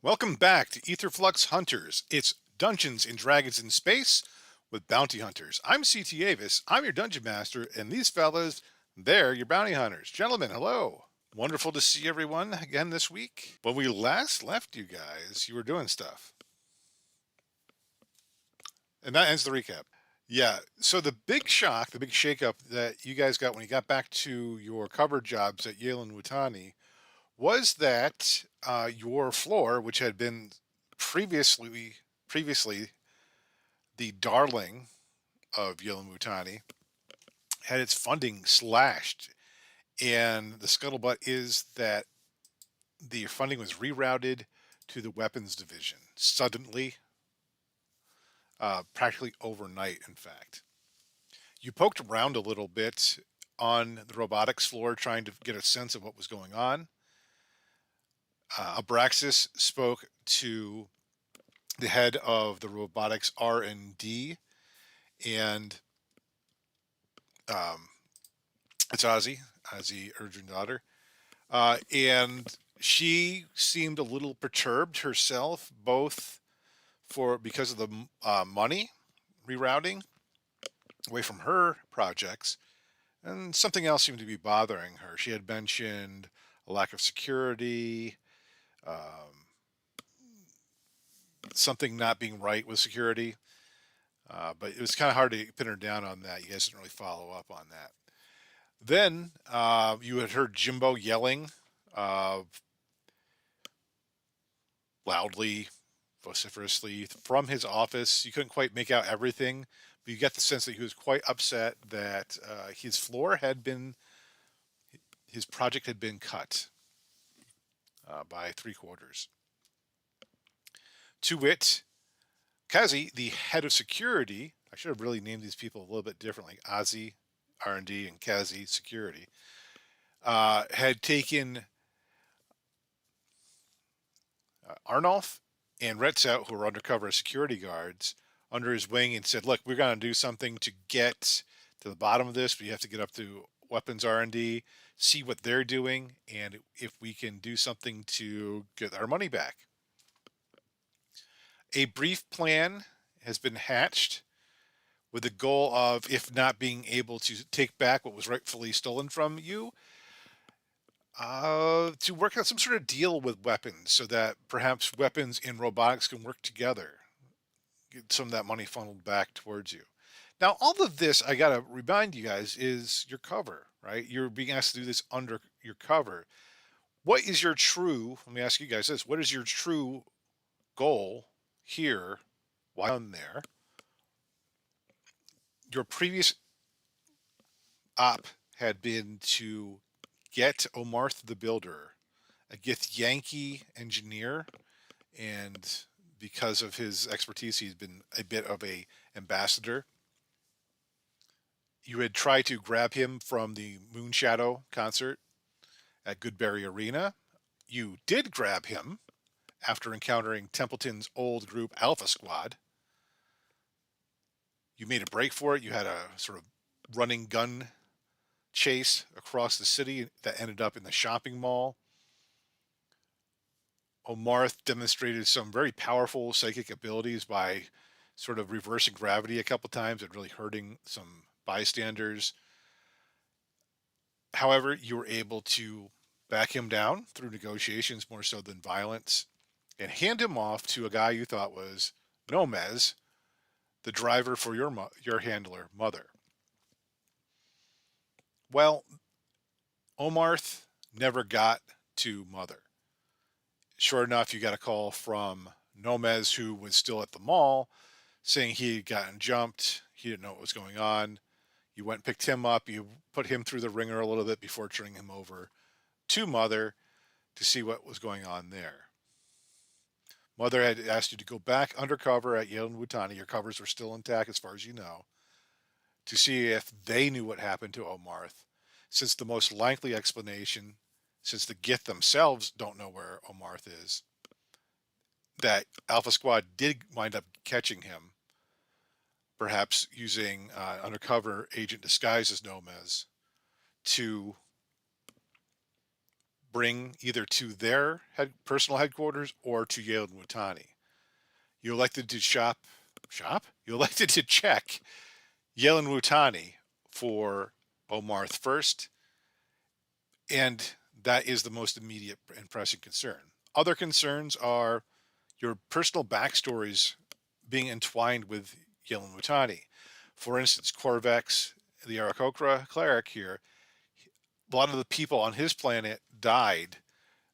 Welcome back to Etherflux Hunters. It's Dungeons and Dragons in Space with Bounty Hunters. I'm CT Avis. I'm your Dungeon Master, and these fellas, they're your Bounty Hunters. Gentlemen, hello. Wonderful to see everyone again this week. When we last left you guys, you were doing stuff. And that ends the recap. Yeah, so the big shock, the big shakeup that you guys got when you got back to your cover jobs at Yale and Wutani was that your floor, which had been previously the darling of Yellamutani, had its funding slashed. And the scuttlebutt is that the funding was rerouted to the weapons division suddenly, practically overnight, in fact. You poked around a little bit on the robotics floor trying to get a sense of what was going on. Abraxas spoke to the head of the robotics R&D, and um, it's Ozzy Urgent daughter, and she seemed a little perturbed herself, both because of the money rerouting away from her projects, and something else seemed to be bothering her. She had mentioned a lack of security, um, something not being right with security. But it was kind of hard to pin her down on that. You guys didn't really follow up on that. Then you had heard Jimbo yelling uh, loudly, vociferously from his office. You couldn't quite make out everything, but you get the sense that he was quite upset that his project had been cut by three-quarters. To wit, Kazi, the head of security, I should have really named these people a little bit differently, Ozzy, R&D, and Kazi, security, had taken Arnolf and Retzout, who were undercover as security guards, under his wing and said, look, we're going to do something to get to the bottom of this. We have to get up to Weapons R&D, see what they're doing, and if we can do something to get our money back. A brief plan has been hatched with the goal of, if not being able to take back what was rightfully stolen from you, to work out some sort of deal with weapons so that perhaps weapons and robotics can work together, get some of that money funneled back towards you. Now, all of this, I got to remind you guys, is your cover, right? You're being asked to do this under your cover. What is your true, let me ask you guys this, what is your true goal here while on there? Your previous op had been to get Omarth the Builder, a Gith Yankee engineer, and because of his expertise, he's been a bit of a ambassador. You had tried to grab him from the Moonshadow concert at Goodberry Arena. You did grab him after encountering Templeton's old group Alpha Squad. You made a break for it. You had a sort of running gun chase across the city that ended up in the shopping mall. Omarth demonstrated some very powerful psychic abilities by sort of reversing gravity a couple times and really hurting some bystanders. However, you were able to back him down through negotiations more so than violence and hand him off to a guy you thought was Nomez, the driver for your handler, Mother. Well, Omarth never got to Mother. Sure enough, you got a call from Nomez, who was still at the mall, saying he had gotten jumped. He didn't know what was going on. You went and picked him up. You put him through the ringer a little bit before turning him over to Mother to see what was going on there. Mother had asked you to go back undercover at Yale and Wutani. Your covers were still intact as far as you know, to see if they knew what happened to Omarth, since the most likely explanation, since the Gith themselves don't know where Omarth is, that Alpha Squad did wind up catching him, perhaps using undercover agent disguised as Nomez to bring either to their personal headquarters or to Yale-Wutani. You elected to shop? You elected to check Yale-Wutani for Omarth first, and that is the most immediate and pressing concern. Other concerns are your personal backstories being entwined with Yale-Wutani. For instance, Corvex, the Aarakocra cleric here, a lot of the people on his planet died,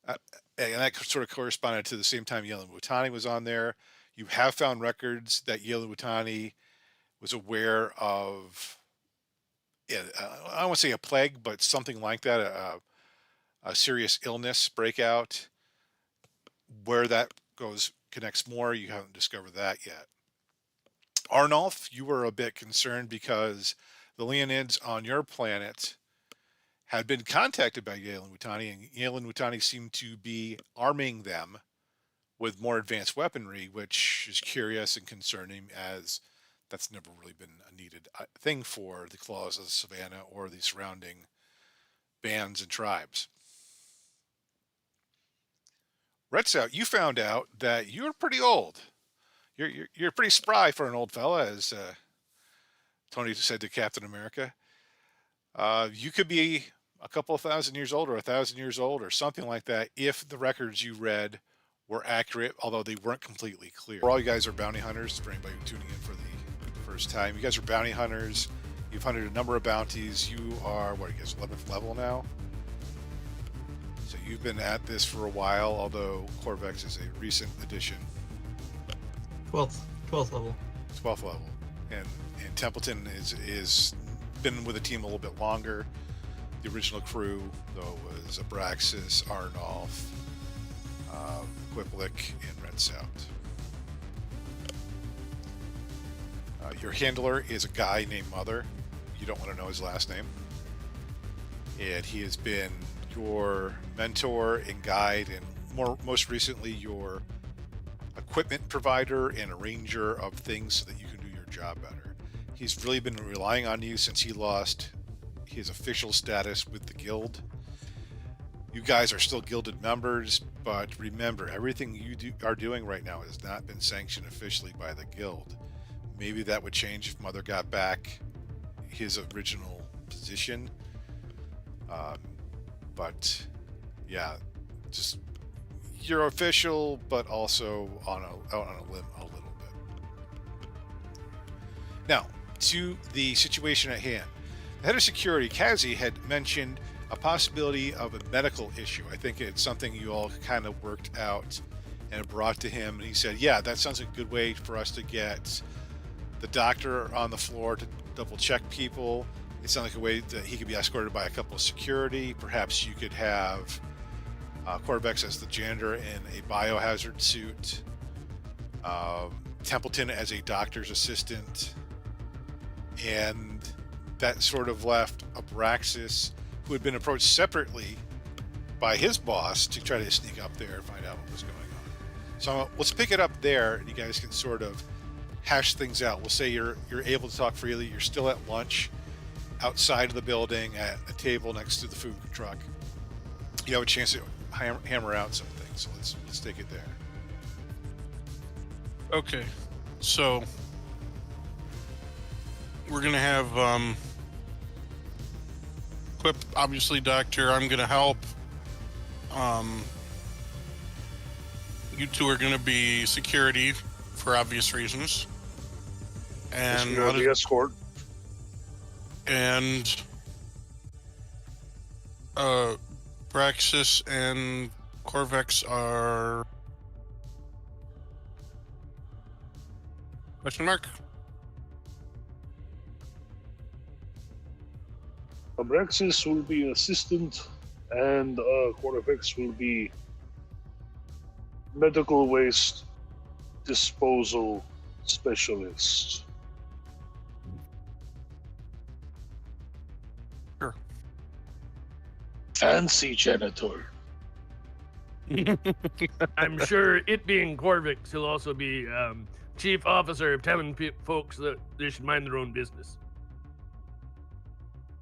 and that sort of corresponded to the same time Yale-Wutani was on there. You have found records that Yale-Wutani was aware of, I don't want to say a plague, but something like that, a serious illness breakout. Where that connects more, you haven't discovered that yet. Arnulf, you were a bit concerned because the Leonids on your planet had been contacted by Yale-Wutani, and Yale-Wutani seemed to be arming them with more advanced weaponry, which is curious and concerning, as that's never really been a needed thing for the Claws of the Savannah or the surrounding bands and tribes. Retzout, you found out that you're pretty old. You're pretty spry for an old fella, as Tony said to Captain America. You could be a couple of thousand years old or 1,000 years old or something like that if the records you read were accurate, although they weren't completely clear. All you guys are bounty hunters, for anybody tuning in for the first time. You guys are bounty hunters. You've hunted a number of bounties. You are, what are you guys, 11th level now? So you've been at this for a while, although Corvex is a recent addition. 12th level. 12th level. And Templeton is been with the team a little bit longer. The original crew, though, was Abraxas, Arnulf, Quiplik, and Retzout. Your handler is a guy named Mother. You don't want to know his last name. And he has been your mentor and guide, and most recently your equipment provider and arranger of things so that you can do your job better. He's really been relying on you since he lost his official status with the guild. You guys are still guilded members, but remember, everything you are doing right now has not been sanctioned officially by the guild. Maybe that would change if Mother got back his original position. But yeah, just you're official, but also out on a limb a little bit. Now, to the situation at hand. The head of security, Kazi, had mentioned a possibility of a medical issue. I think it's something you all kind of worked out and brought to him. And he said, yeah, that sounds like a good way for us to get the doctor on the floor to double check people. It sounds like a way that he could be escorted by a couple of security. Perhaps you could have Corvex as the janitor in a biohazard suit. Templeton as a doctor's assistant. And that sort of left Abraxas, who had been approached separately by his boss to try to sneak up there and find out what was going on. So let's pick it up there, and you guys can sort of hash things out. We'll say you're able to talk freely. You're still at lunch outside of the building at a table next to the food truck. You have a chance to hammer out some things. So let's take it there. Okay, so we're gonna have Quip, obviously, doctor. I'm gonna help. You two are gonna be security for obvious reasons, and the escort. And Braxis and Corvex are question mark. Abraxas will be assistant, and Corvex will be medical waste disposal specialist. Sure. Fancy janitor. I'm sure it being Corvix, he'll also be chief officer of telling folks that they should mind their own business.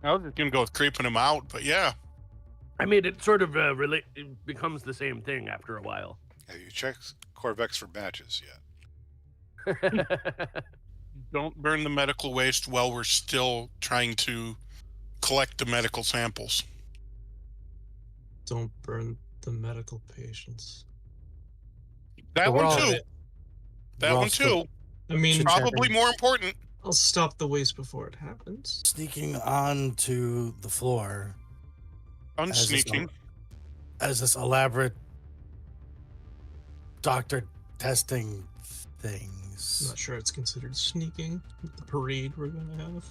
I was just gonna go with creeping him out, but yeah. I mean, it sort of it becomes the same thing after a while. Have you checked Corvex for matches yet? Don't burn the medical waste while we're still trying to collect the medical samples. Don't burn the medical patients. That So we're one all- too. That we're all one still- too. I mean, Probably more important. I'll stop the waste before it happens. Sneaking onto the floor Unsneaking. as this elaborate doctor testing I'm things. not sure it's considered sneaking with the parade we're gonna have.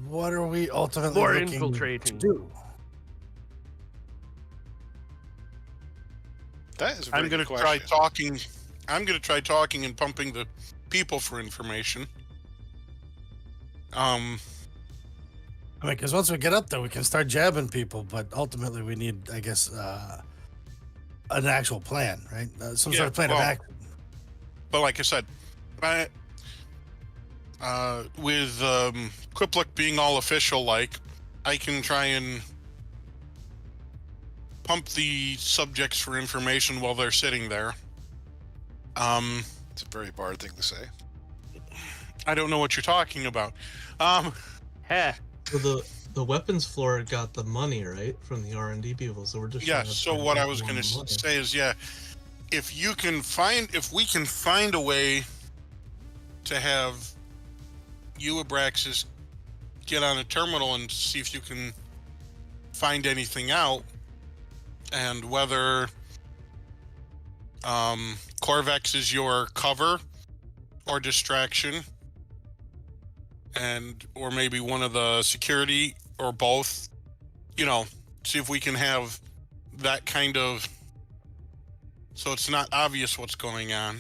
What are we ultimately More looking infiltrating. to do? That is a very I'm going good to try question. talking. I'm going to try talking and pumping the people for information. I mean, because once we get up there, we can start jabbing people, but ultimately we need, I guess, an actual plan, right? Some Yeah, sort of plan of well, action. But like I said, with Quiplik being all official, like I can try and pump the subjects for information while they're sitting there. It's a very Bard thing to say. I don't know what you're talking about. Heh. So the weapons floor got the money, right, from the R&D people. So we're just Yeah. trying to So find what I out was more going to money. say is, yeah, if we can find a way to have you, Abraxas, get on a terminal and see if you can find anything out, and whether Corvex is your cover or distraction, or maybe one of the security or both, see if we can have that kind of, so it's not obvious what's going on.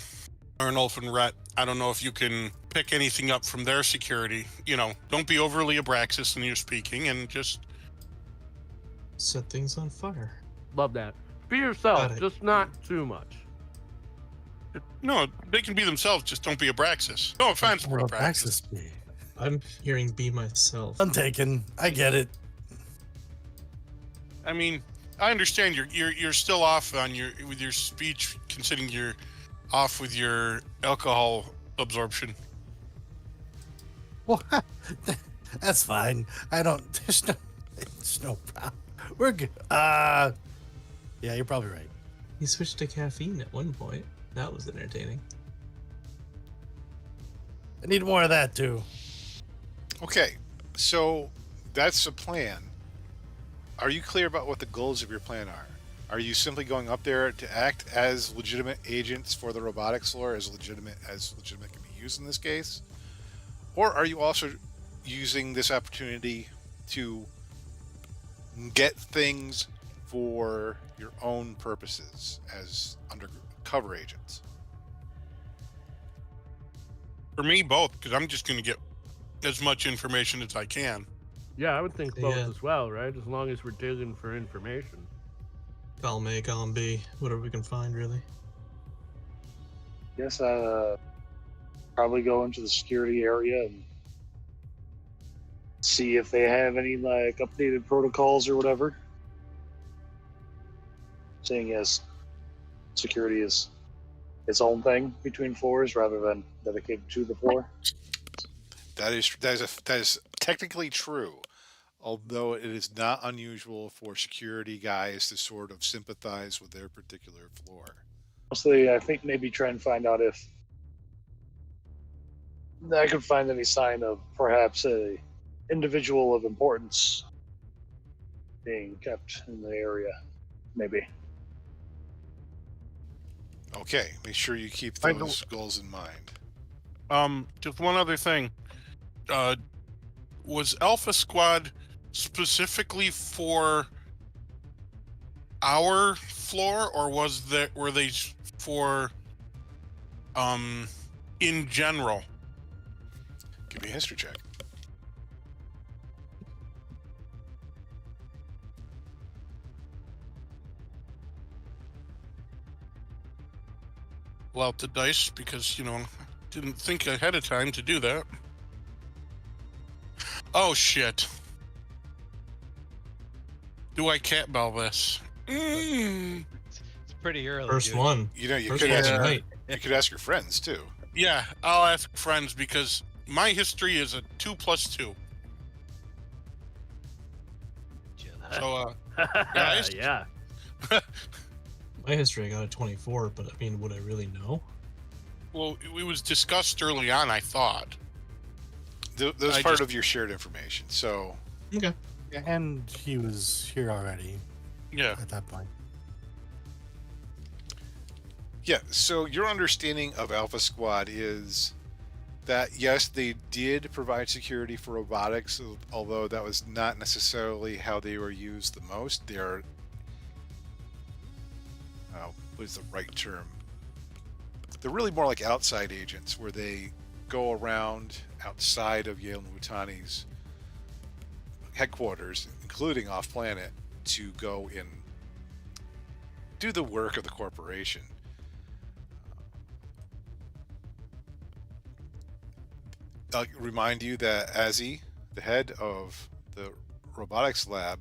Arnulf and Rhett, I don't know if you can pick anything up from their security. Don't be overly Abraxas in your speaking, and just Set things on fire. Love that. Be yourself, Got it. just not too much. no, they can be themselves, just don't be Abraxas. No offense for What Abraxas. Abraxas be? I'm hearing be myself. Untaken. I get it. I mean, I understand you're still off on with your speech, considering you're off with your alcohol absorption. Well, that's fine. There's no problem. We're good. Yeah, you're probably right. He switched to caffeine at one point. That was entertaining. I need more of that too. Okay, so that's the plan. Are you clear about what the goals of your plan are? Are you simply going up there to act as legitimate agents for the robotics floor, as legitimate can be used in this case? Or are you also using this opportunity to get things for your own purposes as undercover agents? For me, both, because I'm just going to get as much information as I can. Yeah, I would think both Yeah. as well, right? As long as we're digging for information. Column A, column B, whatever we can find, really. Guess probably go into the security area and see if they have any like updated protocols or whatever. Seeing as security is its own thing between floors rather than dedicated to the floor. That is technically true, although it is not unusual for security guys to sort of sympathize with their particular floor. Mostly, I think maybe try and find out if I could find any sign of perhaps a individual of importance being kept in the area. Maybe. Okay, make sure you keep I those goals in mind. Just one other thing. Was Alpha Squad specifically for our floor, or were they for in general? Give me a history check. Pull out the dice because didn't think ahead of time to do that. Oh shit. Do I cat bell this? It's pretty early. First dude. one. You know, you First could one ask tonight. you could ask your friends too. Yeah, I'll ask friends because my history is a 2 plus 2. So, guys? Yeah. My history, I got a 24, but I mean, would I really know? well, it was discussed early on, I thought. That was I part just- of your shared information. So Okay. Yeah, and he was here already Yeah. at that point. yeah, so your understanding of Alpha Squad is that yes, they did provide security for robotics, although that was not necessarily how they were used the most. They're what is the right term? They're really more like outside agents, where they go around outside of Yale Nutani's headquarters, including off planet, to go and do the work of the corporation. I'll remind you that Azzy, the head of the robotics lab,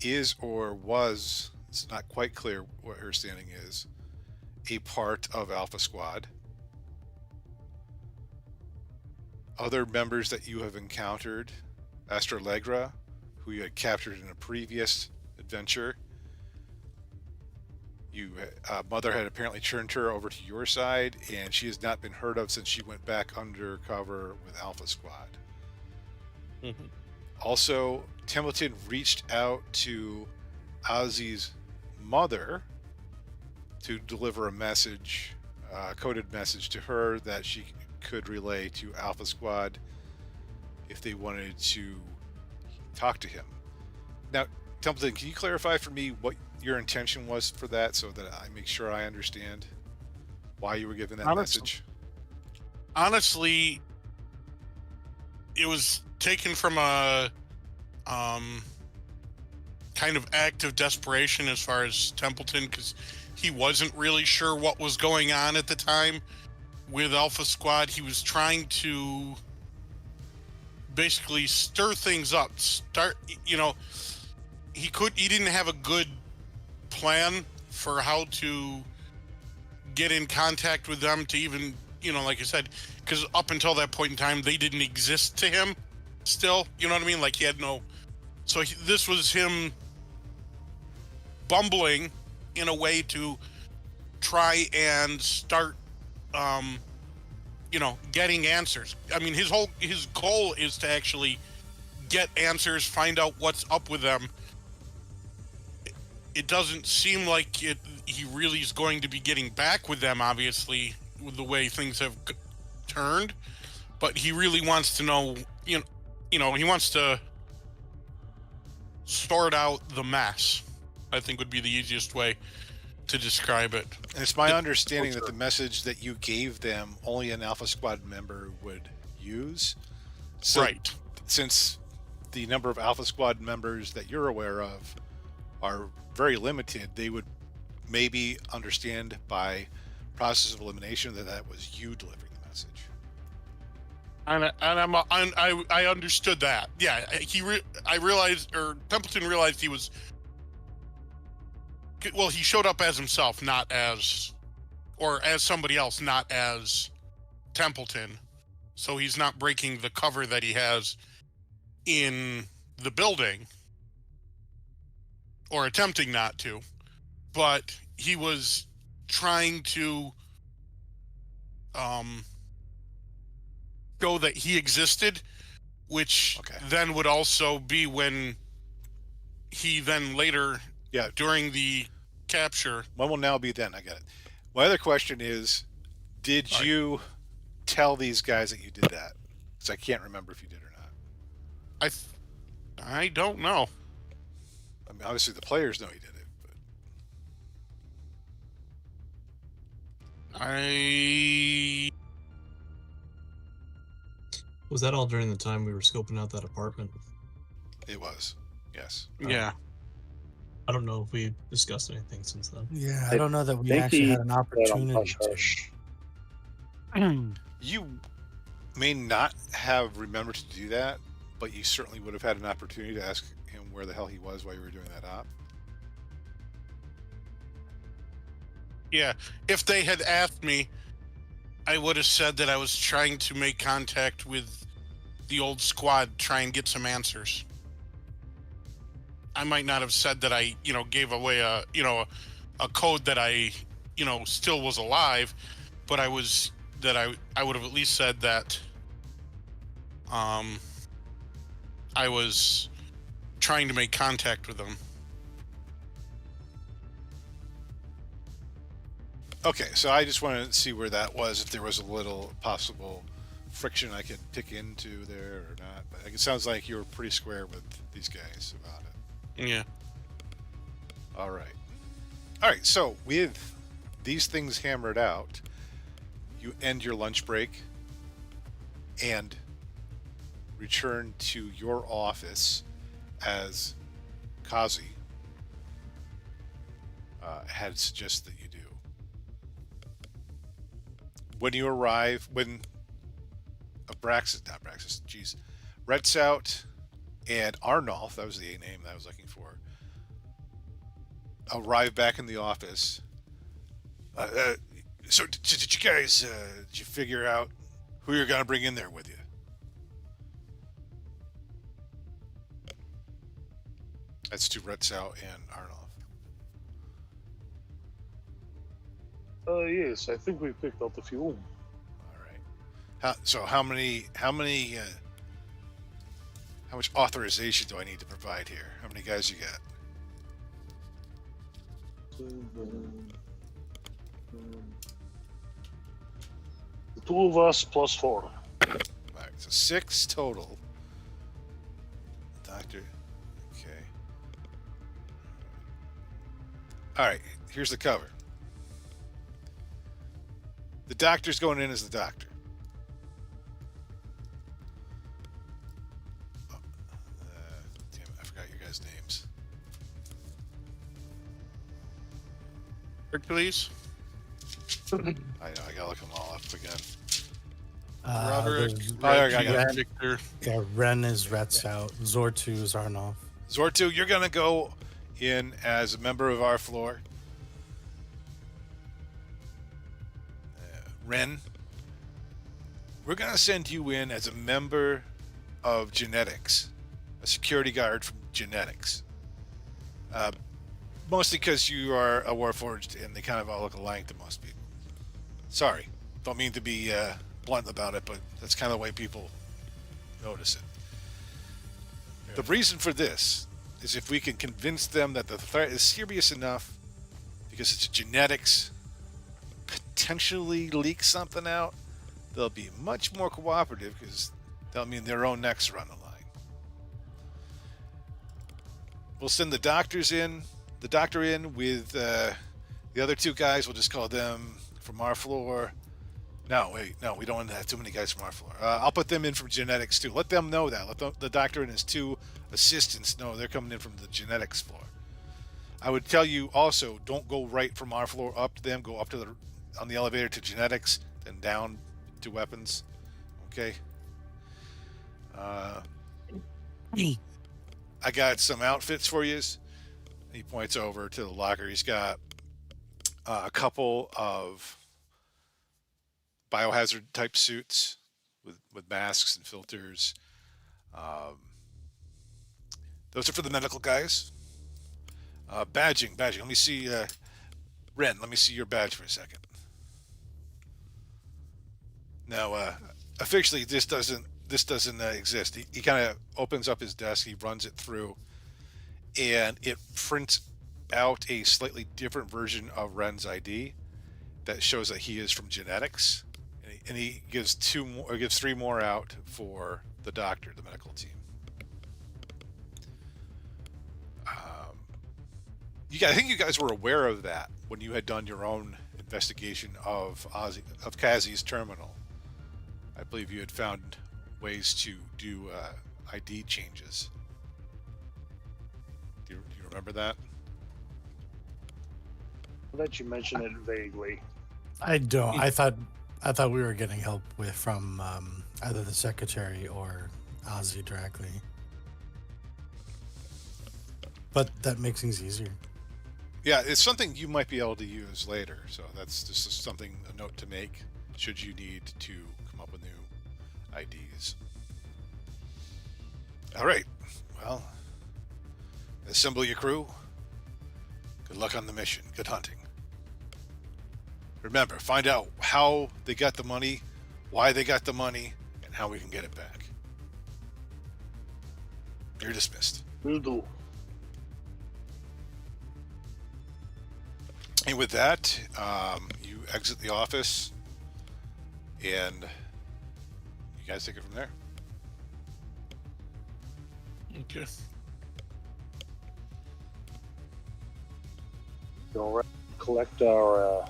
is or was, it's not quite clear what her standing is, a part of Alpha Squad. Other members that you have encountered, Astralegra, who you had captured in a previous adventure. Mother had apparently turned her over to your side, and she has not been heard of since she went back undercover with Alpha Squad. Mhm. Also, Templeton reached out to Ozzy's mother to deliver a message, a coded message to her that she could relay to Alpha Squad if they wanted to talk to him. Now, Templeton, can you clarify for me what your intention was for that, so that I make sure I understand why you were given that message? Honestly, it was taken from a kind of act of desperation as far as Templeton, because he wasn't really sure what was going on at the time with Alpha Squad. He was trying to basically stir things up, he didn't have a good plan for how to get in contact with them to even, like I said, because up until that point in time, they didn't exist to him still, you know what I mean? Like, he had no, so this was him bumbling in a way to try and start, getting answers. I mean, his goal is to actually get answers, find out what's up with them. It doesn't seem like he really is going to be getting back with them, obviously, with the way things have turned. But he really wants to know, he wants to sort out the mess, I think would be the easiest way to describe it. And it's my understanding that the message that you gave them, only an Alpha Squad member would use. So, Right. Since the number of Alpha Squad members that you're aware of are very limited, they would maybe understand by process of elimination that was you delivering the message. I understood that. Yeah, I realized, or Templeton realized he was. Well, he showed up as himself, not as, or as somebody else, not as Templeton. So he's not breaking the cover that he has in the building, or attempting not to. But he was trying to show that he existed, which then would also be when he then later, during the capture. When will now be then? I got it. My other question is, did you tell these guys that you did that? Because I can't remember if you did or not. I don't know. I mean, obviously the players know you did it, but Was that all during the time we were scoping out that apartment? It was. Yes. Yeah. I don't know if we discussed anything since then. Yeah, I don't know that we think actually he had an said on opportunity Hush to. Hush. You may not have remembered to do that, but you certainly would have had an opportunity to ask him where the hell he was while you were doing that op. Yeah, if they had asked me, I would have said that I was trying to make contact with the old squad, try and get some answers. I might not have said that I, gave away a code that I, still was alive, but I would have at least said that I was trying to make contact with them. Okay, so I just wanted to see where that was, if there was a little possible friction I could pick into there or not. But it sounds like you were pretty square with these guys about it. Yeah. All right. All right, so with these things hammered out, you end your lunch break and return to your office as Kazi had suggested that you do. When you arrive, when Retzout and Arnolf, that was the name that I was looking for, arrive back in the office. So did you guys, did you figure out who you're going to bring in there with you? That's to Retzout and Arnolf. Yes, I think we picked out the few. All right. How much authorization do I need to provide here? How many guys you got? The two of us plus 4. All right, so 6 total. Doctor. Okay. All right, here's the cover. The doctor's going in as the doctor. Damn it, I forgot your guys' names. Hercules? I know, I gotta look them all up again. Roderick, there's I got it. Victor. Yeah, Ren is Retzout. Zortu is Arnolf. Zortu, you're gonna go in as a member of our floor. Ren, we're going to send you in as a member of genetics, a security guard from genetics. Mostly because you are a Warforged and they kind of all look alike to most people. Sorry, don't mean to be blunt about it, but that's kind of the way people notice it. The reason for this is if we can convince them that the threat is serious enough because it's genetics, potentially leak something out, they'll be much more cooperative because that'll mean their own necks are on the line. We'll send the doctor in with the other 2 guys. We'll just call them from our floor. No, we don't want to have too many guys from our floor. I'll put them in from genetics too. Let them know that. Let the doctor and his 2 assistants know they're coming in from the genetics floor. I would tell you also, don't go right from our floor up to them. Go up to on the elevator to genetics, then down to weapons. Okay. I got some outfits for you. He points over to the locker. He's got a couple of biohazard type suits with masks and filters. Those are for the medical guys. Badging. Let me see, Ren. Let me see your badge for a second. Now, officially, this doesn't exist. He kind of opens up his desk. He runs it through, and it prints out a slightly different version of Ren's ID that shows that he is from genetics, and he gives 3 more out for the doctor, the medical team. I think you guys were aware of that when you had done your own investigation of Kazi's terminal. I believe you had found ways to do ID changes. Do you remember that? I'll let you mention it vaguely. I don't. I thought we were getting help from either the secretary or Ozzy directly. But that makes things easier. Yeah, it's something you might be able to use later. So that's just something, a note to make should you need to come up with new IDs. All right. Well, assemble your crew. Good luck on the mission. Good hunting. Remember, find out how they got the money, why they got the money, and how we can get it back. You're dismissed. Will do. And with that, you exit the office, and you guys take it from there. Okay. Go around, collect our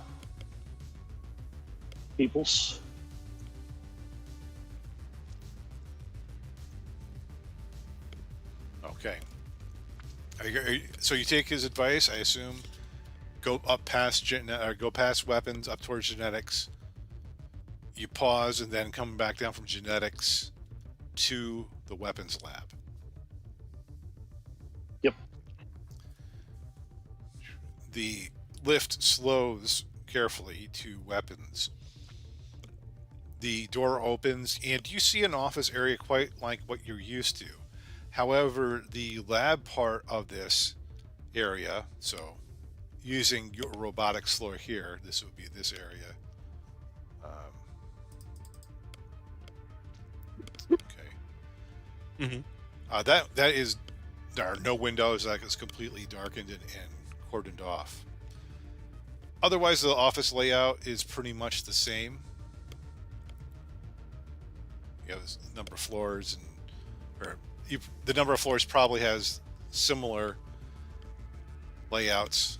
peoples. Okay. So you take his advice, I assume. Go up past go past weapons up towards genetics. You pause and then come back down from genetics to the weapons lab. Yep. The lift slows carefully to weapons. The door opens and you see an office area quite like what you're used to. However, the lab part of this area, so using your robotics floor here, this would be this area. Okay. That is, there are no windows. Like, it's completely darkened and cordoned off. Otherwise, the office layout is pretty much the same. You have a number of floors, the number of floors probably has similar layouts,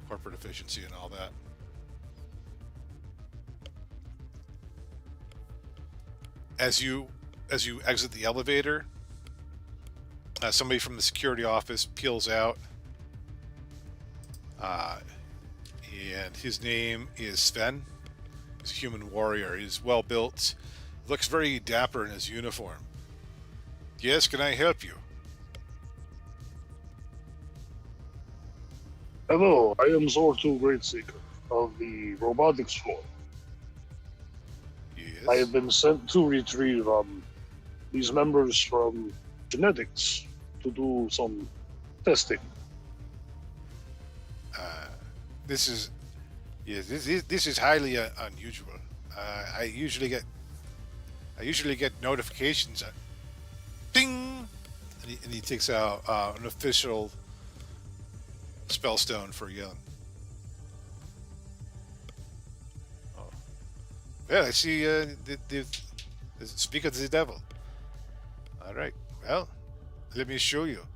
corporate efficiency and all that. As you exit the elevator, somebody from the security office peels out, and his name is Sven. He's a human warrior. He's well built, looks very dapper in his uniform. Yes, can I help you? Hello, I am Zor2 Greatseeker of the robotics floor. Yes. I have been sent to retrieve these members from genetics to do some testing. This is highly unusual. I usually get notifications. Ding, and he takes out an official spellstone for Yun. Oh. Well, I see the speak of the devil. All right. Well, let me show you.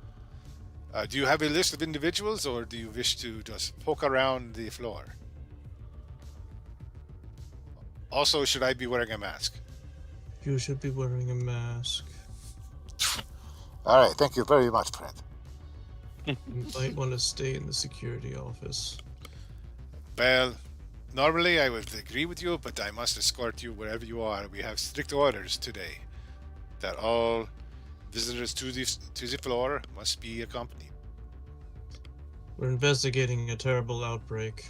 Do you have a list of individuals, or do you wish to just poke around the floor? Also, should I be wearing a mask? You should be wearing a mask. All right. Thank you very much, friend. You might want to stay in the security office. Well, normally I would agree with you, but I must escort you wherever you are. We have strict orders today that all visitors to the floor must be accompanied. We're investigating a terrible outbreak.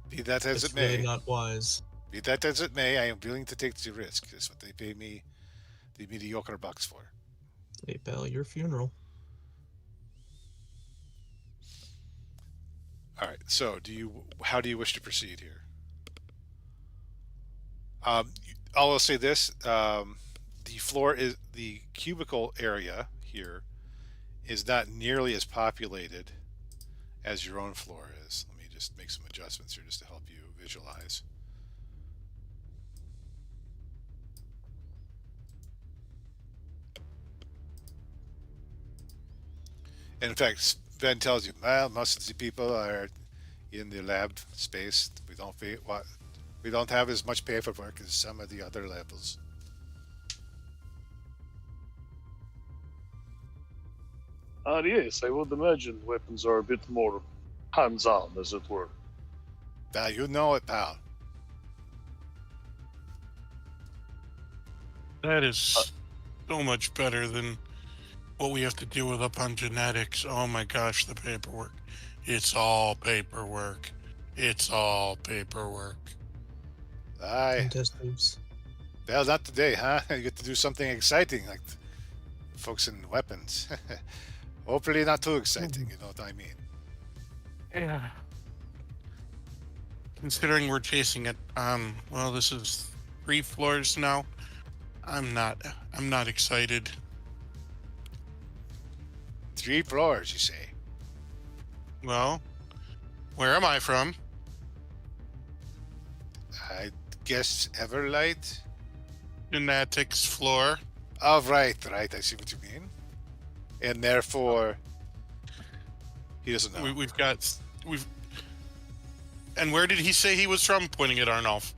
Be that as It's it may. really not wise. Be that as it may, I am willing to take the risk. That's what they pay me the mediocre bucks for. Hey, pal, your funeral. All right. So, how do you wish to proceed here? I will say this: the cubicle area here is not nearly as populated as your own floor is. Let me just make some adjustments here just to help you visualize. And in fact, Ben tells you, well, most of the people are in the lab space. We don't have as much paperwork as some of the other levels. Yes, I would imagine weapons are a bit more hands-on, as it were. Now you know it, pal. That is So much better than what we have to deal with up on genetics. Oh my gosh, the paperwork. It's all paperwork. It's all paperwork. Aye. Test tubes. Well, not today, huh? You get to do something exciting, like folks in weapons. Hopefully not too exciting, you know what I mean? Yeah. Considering we're chasing it well, this is 3 floors now. I'm not excited. 3 floors, you say? Well, where am I from? I guess Everlight? Genetics floor. Oh, right. I see what you mean. And therefore, he doesn't know. We've. And where did he say he was from? Pointing at Arnulf.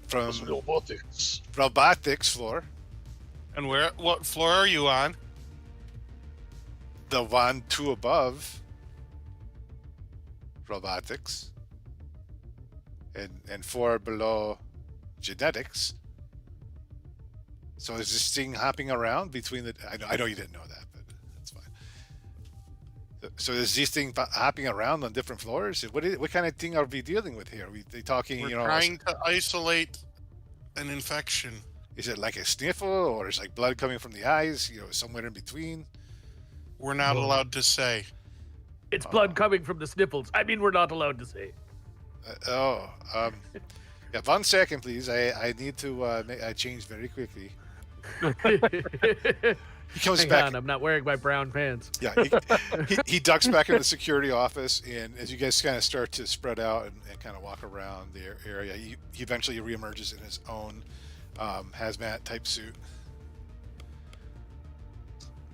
From Robotics. robotics floor, And what floor are you on? the 1, 2 above robotics, and 4 below genetics. So is this thing hopping around between the? I know you didn't know that, but that's fine. So is this thing hopping around on different floors? What kind of thing are we dealing with here? They talking, We're you know? trying to isolate an infection. Is it like a sniffle, or is like blood coming from the eyes? You know, somewhere in between. We're not Whoa. allowed to say. It's blood coming from the sniffles. I mean, we're not allowed to say. Yeah. 1 second, please. I need to make a change very quickly. He comes Hang back. on, I'm not wearing my brown pants. Yeah, he ducks back in the security office, and as you guys kind of start to spread out and kind of walk around the area, he eventually reemerges in his own hazmat type suit.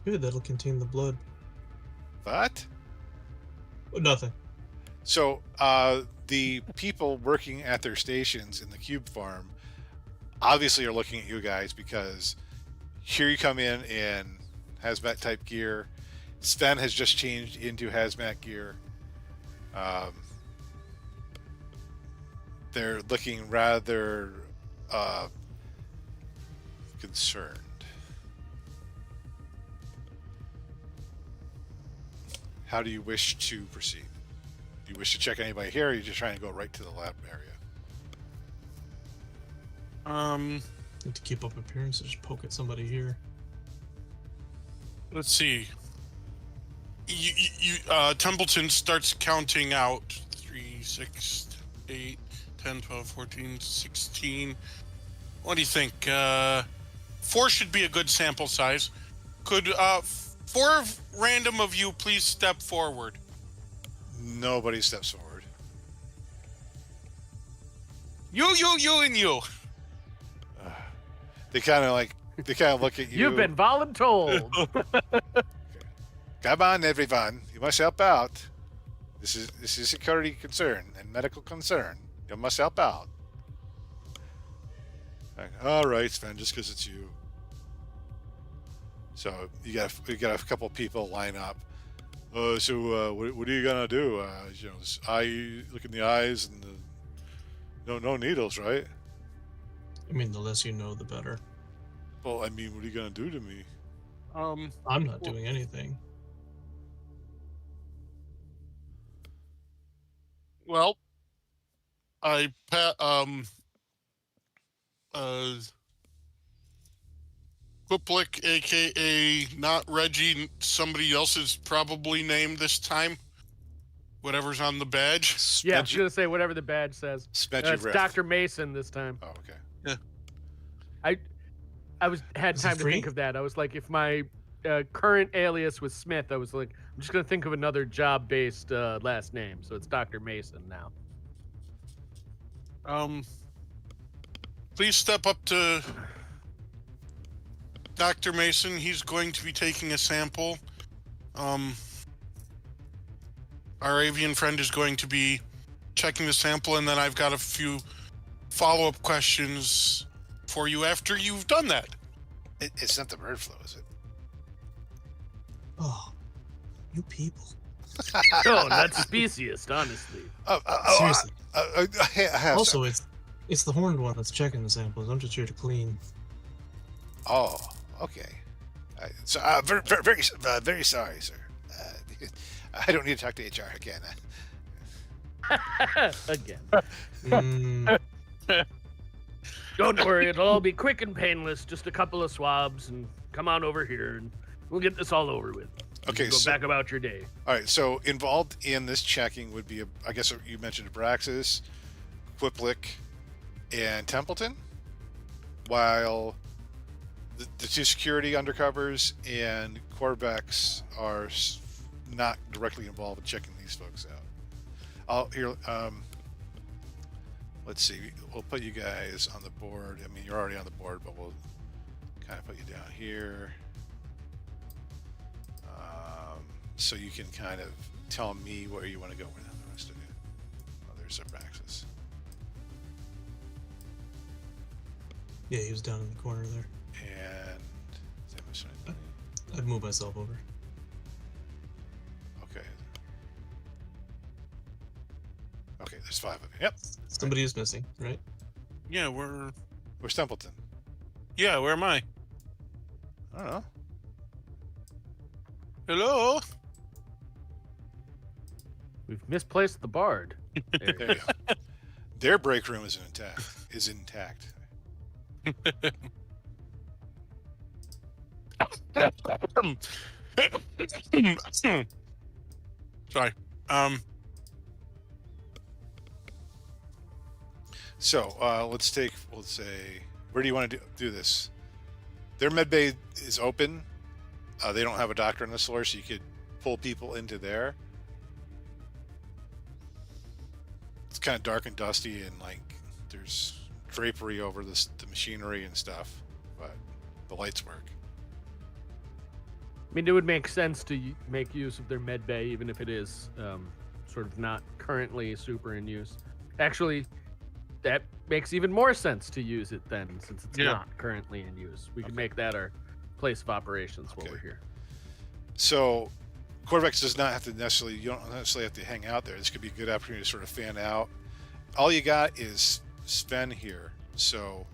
Good, that'll contain the blood. But Oh, nothing. so the people working at their stations in the cube farm obviously are looking at you guys, because here you come in hazmat type gear. Sven has just changed into hazmat gear. They're looking rather concerned. How do you wish to proceed? Do you wish to check anybody here, or are you just trying to go right to the lab area? Need to keep up appearances, just poke at somebody here. Let's see. Templeton starts counting out 3, 6, 8, 10, 12, 14, 16. What do you think? 4 should be a good sample size. Could 4 random of you please step forward? Nobody steps forward. You, and you. They kind of look at you. You've been voluntold. Come on, everyone. You must help out. This is security concern and medical concern. You must help out. Like, all right, Sven, just because it's you. So you got a couple people line up. What are you gonna do? Look in the eyes and no needles, right? I mean, the less you know, the better. Well, I mean, what are you gonna do to me? I'm not doing anything. Well, Quiplik, aka not Reggie, somebody else's probably named this time. Whatever's on the badge. Yeah, I was gonna say whatever the badge says. It's Riff. Dr. Mason this time. Oh, okay. I had Is it time to free? think of that. I was like, if my current alias was Smith, I was like, I'm just gonna think of another job-based last name. So it's Dr. Mason now. Please step up to Dr. Mason. He's going to be taking a sample. Our avian friend is going to be checking the sample, and then I've got a few follow-up questions for you after you've done that. It's not the bird flu, is it? Oh, you people. Oh, that's speciest, honestly. Seriously. I have Also, it's the horned one that's checking the samples. I'm just here to clean. Oh, okay. Very sorry, sir. I don't need to talk to HR again. Again. Mm, Don't worry, it'll all be quick and painless. Just a couple of swabs, and come on over here, and we'll get this all over with. You Okay, can go so back about your day. all right. So involved in this checking would be, I guess you mentioned Abraxas, Quiplik, and Templeton, while the two security undercovers and Corvex are not directly involved in checking these folks out. Let's see. We'll put you guys on the board. I mean, you're already on the board, but we'll kind of put you down here. So you can kind of tell me where you want to go with the rest of you. Oh, there's Abraxas. yeah, he was down in the corner there. And I've moved myself over. okay. Okay, there's 5 of you. Yep. Somebody is missing, right? Yeah, where's Templeton? where am I? I don't know. Hello? We've misplaced the bard. There. There you go. Their break room is intact. Sorry. So let's say, where do you want to do this? Their med bay is open. They don't have a doctor on this floor, so you could pull people into there. It's kind of dark and dusty, and like there's drapery over the machinery and stuff, but the lights work. I mean, it would make sense to make use of their med bay, even if it is sort of not currently super in use. Actually, that makes even more sense to use it then, since it's not currently in use. We could make that our place of operations while we're here. So, Corvex does not have to necessarily, you don't necessarily have to hang out there. This could be a good opportunity to sort of fan out. All you got is Sven here. So,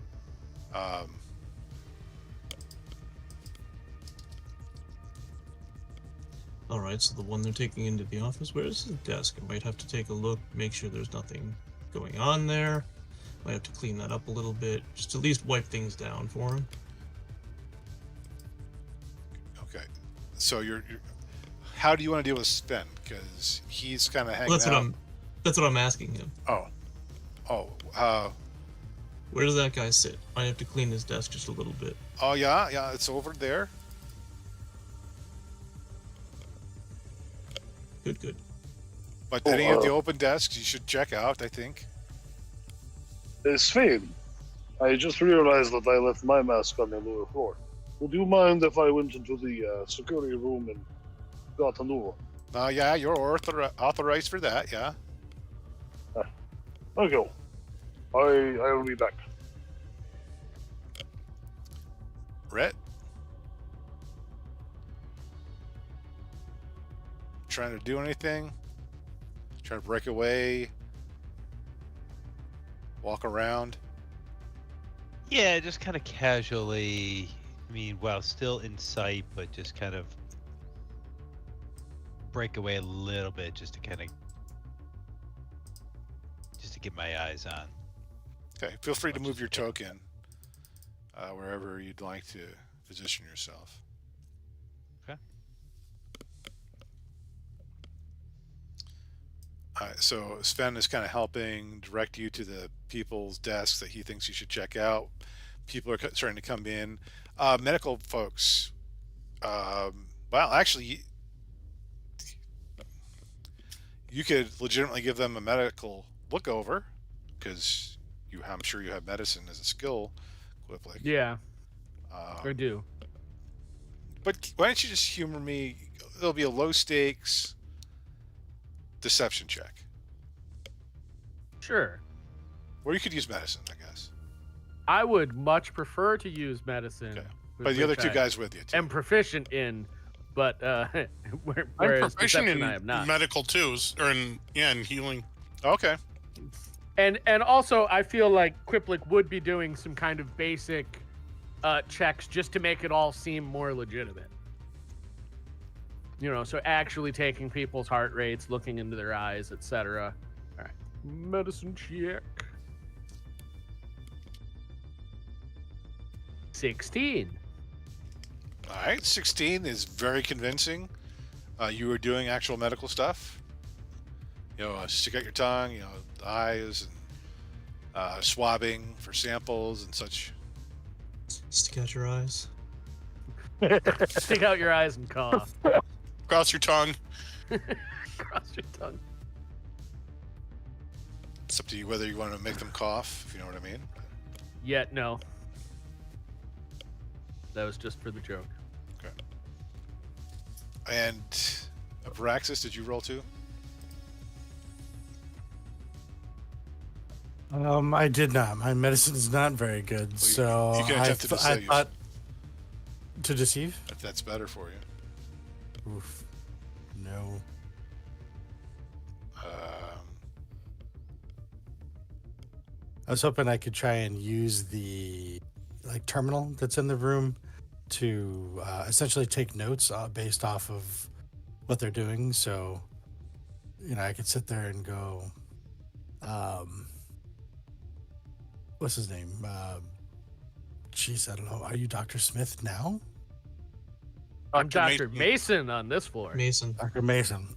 All right, so the one they're taking into the office, where's his desk? I might have to take a look, make sure there's nothing going on there. Might have to clean that up a little bit, just at least wipe things down for him. okay. So how do you want to deal with Sven? Because he's kind of hanging Well, out. that's what I'm asking him. Where does that guy sit? I have to clean his desk just a little bit. Oh yeah, it's over there. Good. But any of the open desks you should check out, I think. Sven, I just realized that I left my mask on the lower floor. Would you mind if I went into the security room and got a new one? Yeah, you're authorized for that, yeah. Thank you. I will be back. Rhett? Trying to do anything? Trying to break away? Walk around? Yeah, just kind of casually. I mean, while still in sight, but just kind of break away a little bit, just to get my eyes on. Okay, feel free to move your token wherever you'd like to position yourself. Okay. So Sven is kind of helping direct you to the people's desks that he thinks you should check out. People are starting to come in. Medical folks. Well, actually, you could legitimately give them a medical look over, because I'm sure you have medicine as a skill, Quiplik. Yeah, I do. But why don't you just humor me? There'll be a low stakes deception check. Sure. Or you could use medicine, I guess. I would much prefer to use medicine. Okay. But the other two guys with you, too. I'm proficient in, but I'm whereas proficient deception in I am not. medical too, or in healing. Okay. And also, I feel like Quiplik would be doing some kind of basic checks just to make it all seem more legitimate. You know, so actually taking people's heart rates, looking into their eyes, etc. All right, medicine check. 16. All right, 16 is very convincing. You were doing actual medical stuff. You know, stick out your tongue, you know, the eyes, and swabbing for samples and such. Stick out your eyes. Stick out your eyes and cough. Cross your tongue. Cross your tongue. It's up to you whether you want to make them cough, if you know what I mean. Yet, no. That was just for the joke. Okay. And Varaxis, did you roll too? I did not. My medicine is not very good, so you can attempt to I deceive. thought to deceive. If that's better for you. Oof. No. I was hoping I could try and use the terminal that's in the room to essentially take notes based off of what they're doing. So, you know, I could sit there and go, what's his name? Jeez, I don't know. Are you Dr. Smith now? I'm Dr. Dr. Mason on this floor. Mason. Dr. Mason.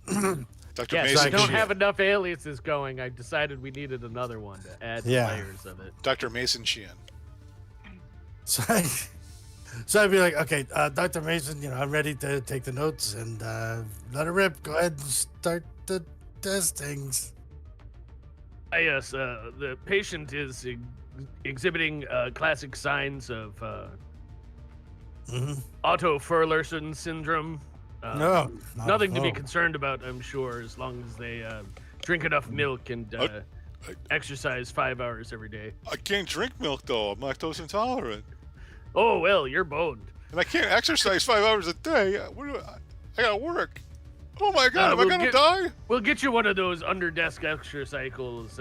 Dr. Yes, Mason I don't Sheehan. have enough aliases going. I decided we needed another one to add Yeah. layers of it. Dr. Mason Sheehan. So, I'd be like, okay, Dr. Mason, you know, I'm ready to take the notes and let it rip. Go ahead and start the testings. Yes, the patient is exhibiting classic signs of Otto Furlerson syndrome. No, Nothing to be concerned about, I'm sure, as long as they drink enough milk and exercise 5 hours every day. I can't drink milk though. I'm lactose intolerant, Oh, well, you're boned. and I can't exercise 5 hours a day. I gotta work. Oh my God, am we'll I gonna get- die? We'll get you one of those under-desk exercycles,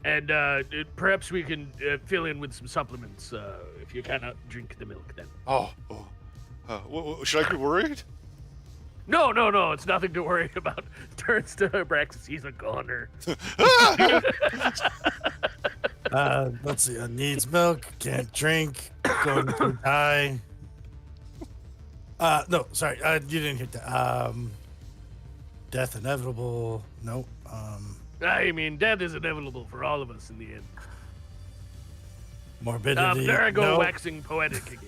and perhaps we can fill in with some supplements if you cannot drink the milk then. Should I be worried? No, it's nothing to worry about. Turns to Braxis, he's a goner. Let's see. Needs milk. Can't drink. Going to die. No, sorry. You didn't hear that. Death inevitable. Nope. I mean, death is inevitable for all of us in the end. Morbidity. There I go, no. waxing poetic again.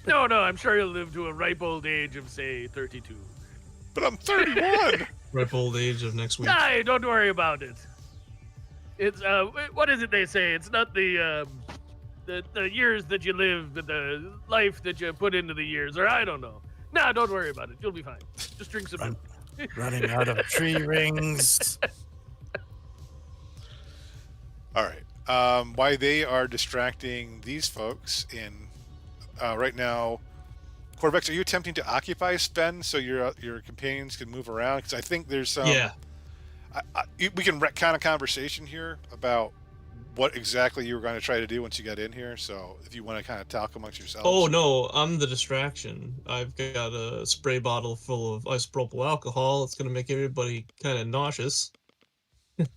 No, I'm sure he'll live to a ripe old age of, say, 32. But I'm 31. Ripe old age of next week. Aye, don't worry about it. It's, what is it they say? It's not the years that you live, but the life that you put into the years, or I don't know. Nah, don't worry about it. You'll be fine. Just drink some milk. Running out of tree rings. All right. Why they are distracting these folks in right now, Corvex, are you attempting to occupy Sven so your companions can move around? Because I think there's some. Yeah. We can retcon a conversation here about what exactly you were going to try to do once you got in here. So if you want to kind of talk amongst yourselves. Oh no, I'm the distraction. I've got a spray bottle full of isopropyl alcohol. It's gonna make everybody kind of nauseous.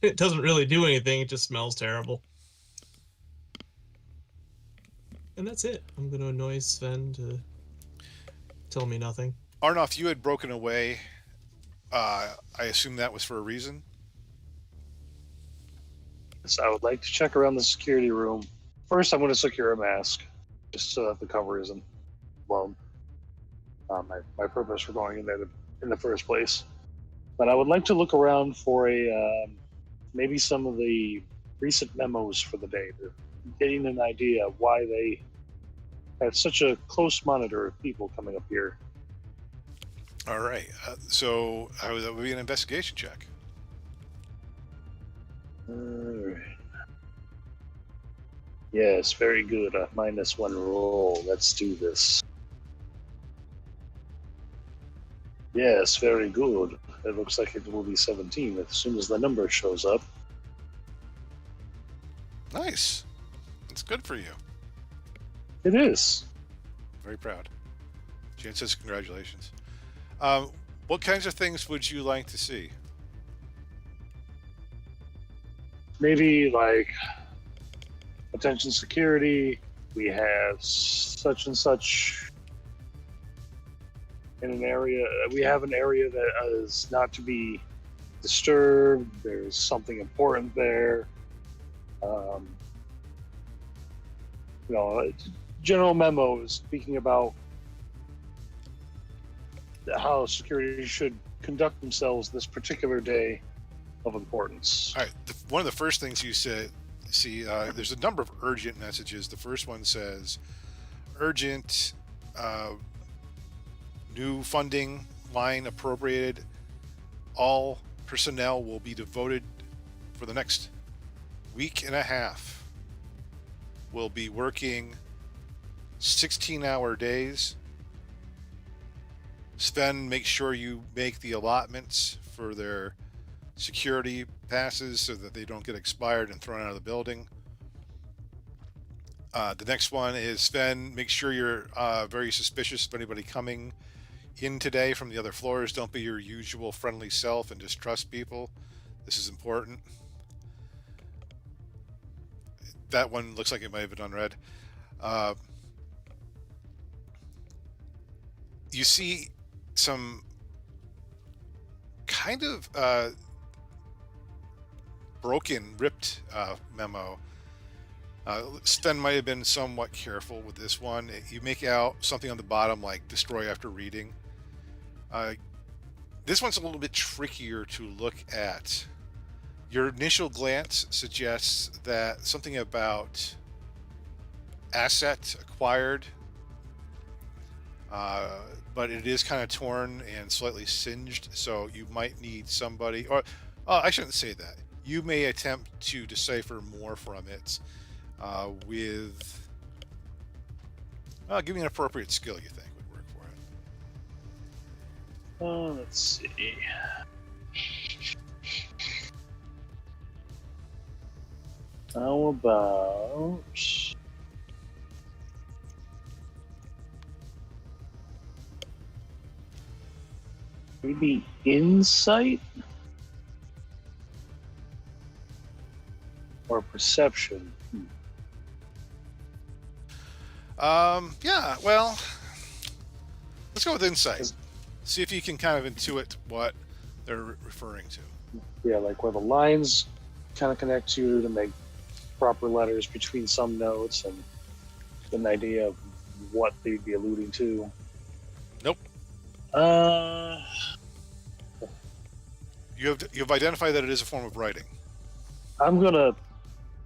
It doesn't really do anything. It just smells terrible. And that's it. I'm gonna annoy Sven to tell me nothing. Arnoff, you had broken away. I assume that was for a reason. So I would like to check around the security room. First, I'm going to secure a mask, just so that the cover isn't blown. My purpose for going in there in the first place. But I would like to look around for maybe some of the recent memos for the day, getting an idea of why they have such a close monitor of people coming up here. All right. So that would be an investigation check. Alright. Yes, very good. -1 roll. Let's do this. Yes, very good. It looks like it will be 17 as soon as the number shows up. Nice. It's good for you. It is. Very proud. Jan says congratulations. What kinds of things would you like to see? Maybe like attention security. We have such and such in an area. We have an area that is not to be disturbed. There's something important there. General memos speaking about how security should conduct themselves this particular day of importance. All right. One of the first things you said, there's a number of urgent messages. The first one says, urgent, new funding line appropriated. All personnel will be devoted for the next week and a half. We'll be working 16-hour days. Sven, make sure you make the allotments for their security passes so that they don't get expired and thrown out of the building. The next one is Sven, make sure you're very suspicious of anybody coming in today from the other floors. Don't be your usual friendly self and just trust people. This is important. That one looks like it might have been unread. You see some kind of broken, ripped memo. Sven might have been somewhat careful with this one. You make out something on the bottom like destroy after reading. This one's a little bit trickier to look at. Your initial glance suggests that something about asset acquired, but it is kind of torn and slightly singed, so you might need somebody, or I shouldn't say that. You may attempt to decipher more from it with, give me an appropriate skill you think would work for it. Let's see. How about maybe insight or perception? Yeah, well, let's go with insight. See if you can kind of intuit what they're referring to. Yeah, like where the lines kind of connect to make proper letters between some notes and get an idea of what they'd be alluding to. Nope. You've identified that it is a form of writing. I'm gonna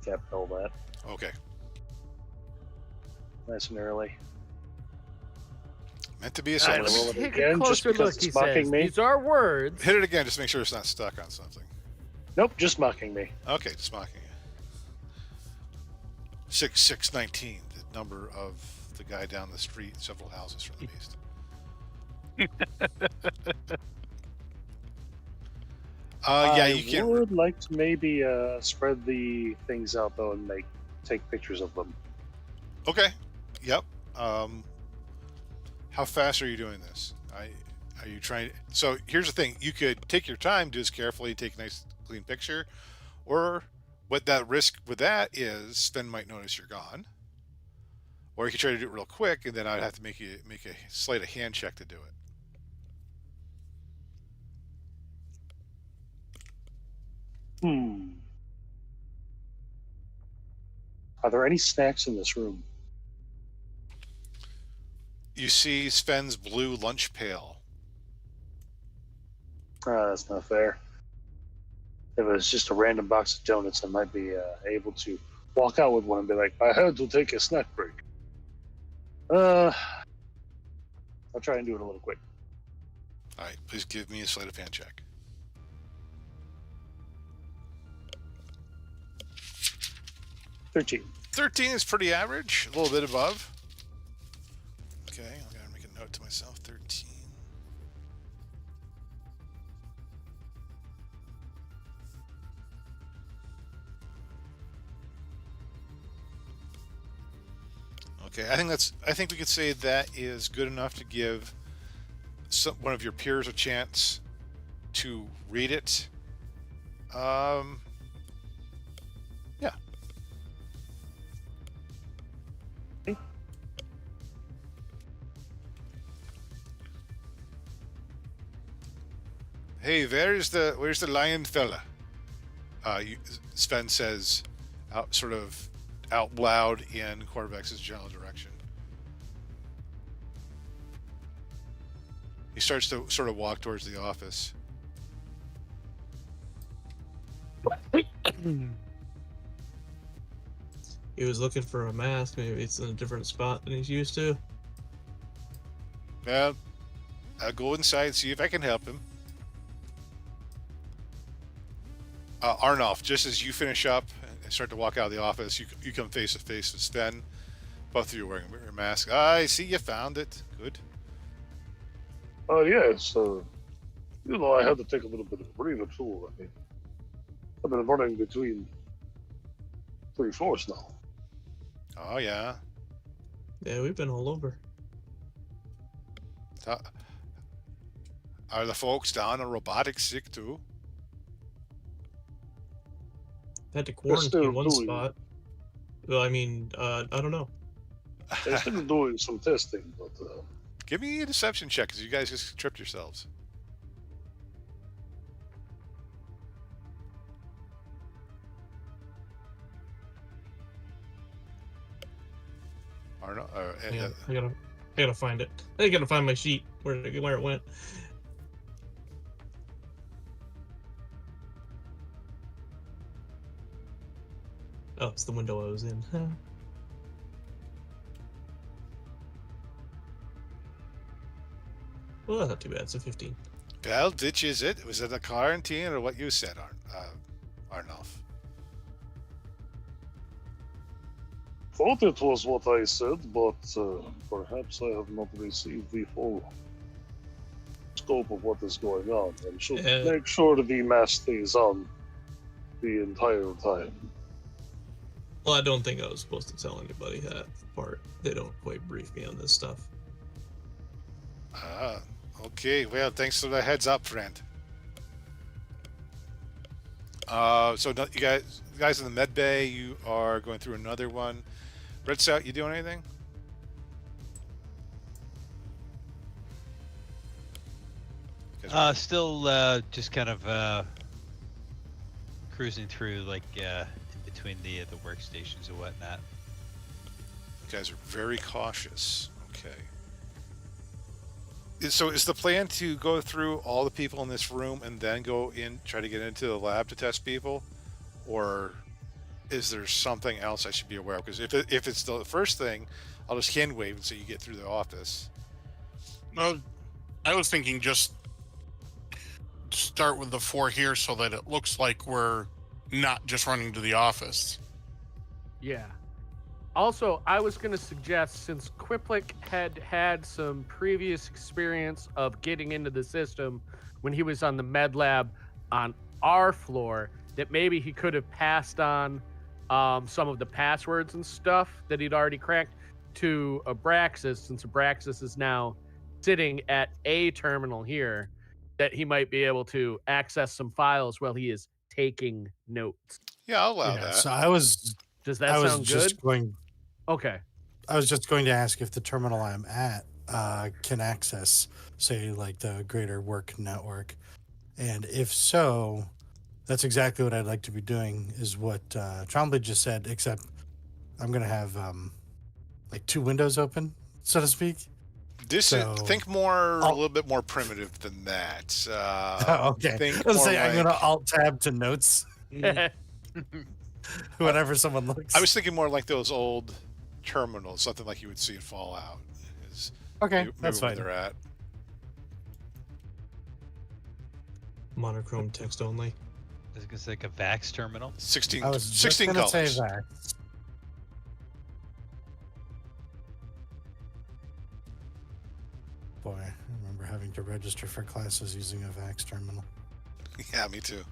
capel that Okay. nice and early. Meant to be a All right, silent. roll it Take again, a just closer because look, it's he mocking says. me. These are words. Hit it again, just make sure it's not stuck on something. Nope, just mocking me. Okay, just mocking you. 6619, the number of the guy down the street, several houses from the east. Yeah, you I can. would like to maybe spread the things out though and take pictures of them. Okay. Yep. How fast are you doing this? Are you trying? So here's the thing: you could take your time, do this carefully, take a nice clean picture, or what that risk with that is, Sven might notice you're gone, or you could try to do it real quick, and then I'd have to make a slight hand check to do it. Are there any snacks in this room? You see Sven's blue lunch pail. That's not fair. If it was just a random box of donuts, I might be able to walk out with one and be like, I had to take a snack break. I'll try and do it a little quick. All right, please give me a sleight of hand check. 13. 13 is pretty average, a little bit above. Okay, I'm going to make a note to myself. 13. Okay, I think we could say that is good enough to give one of your peers a chance to read it. Yeah. Hey, where's the lion fella? Sven says, sort of out loud in Corvex's general direction. He starts to sort of walk towards the office. He was looking for a mask. Maybe it's in a different spot than he's used to. Well, I'll go inside and see if I can help him. Arnolf, just as you finish up and start to walk out of the office, you come face to face with Sven. Both of you are wearing your mask. I see you found it. Good. Yes. I had to take a little bit of a breather too. I mean, I've been running between 3 floors now. Oh, yeah. Yeah, we've been all over. Are the folks down on robotics sick too? Had to They're still quarantine one doing- spot. Well, I mean, I don't know. They're still doing some testing, but Give me a deception check because you guys just tripped yourselves. Arnold, Yeah, I gotta find it. I gotta find my sheet where it went. Oh, it's the window I was in. Huh. Well, that's not too bad. It's a 15. well, which is it? Was it a quarantine or what you said, Arnolf? thought it was what I said, but perhaps I have not received the full scope of what is going on, and should make sure the mask stays on the entire time. Well, I don't think I was supposed to tell anybody that part. They don't quite brief me on this stuff. Okay. Well, thanks for the heads up, friend. So you guys in the med bay, you are going through another one. Red Stout, you doing anything? Still just kind of cruising through, like in between the workstations and whatnot. You guys are very cautious. Okay. So is the plan to go through all the people in this room and then go in, try to get into the lab to test people? Or is there something else I should be aware of? Because if it's the first thing, I'll just hand wave until you get through the office. Well, I was thinking just start with the 4 here so that it looks like we're not just running to the office. Yeah. Also, I was going to suggest, since Quiplik had some previous experience of getting into the system when he was on the med lab on our floor, that maybe he could have passed on some of the passwords and stuff that he'd already cracked to Abraxas, since Abraxas is now sitting at a terminal here, that he might be able to access some files while he is taking notes. Yeah, I'll allow that. So I was Does that sound good? Okay. I was just going to ask if the terminal I'm at can access, say, like the greater work network. And if so, that's exactly what I'd like to be doing, is what Trombley just said, except I'm going to have like 2 windows open, so to speak. Think more, a little bit more primitive than that. Okay. I was saying I'm going to alt-tab to notes whenever someone looks. I was thinking more like those old terminals, something like you would see in Fallout. Okay, maybe that's where fine. they're at. Monochrome text only. I was gonna say like a VAX terminal. 16, I was 16 just gonna colors. say that. Boy, I remember having to register for classes using a VAX terminal. Yeah, me too.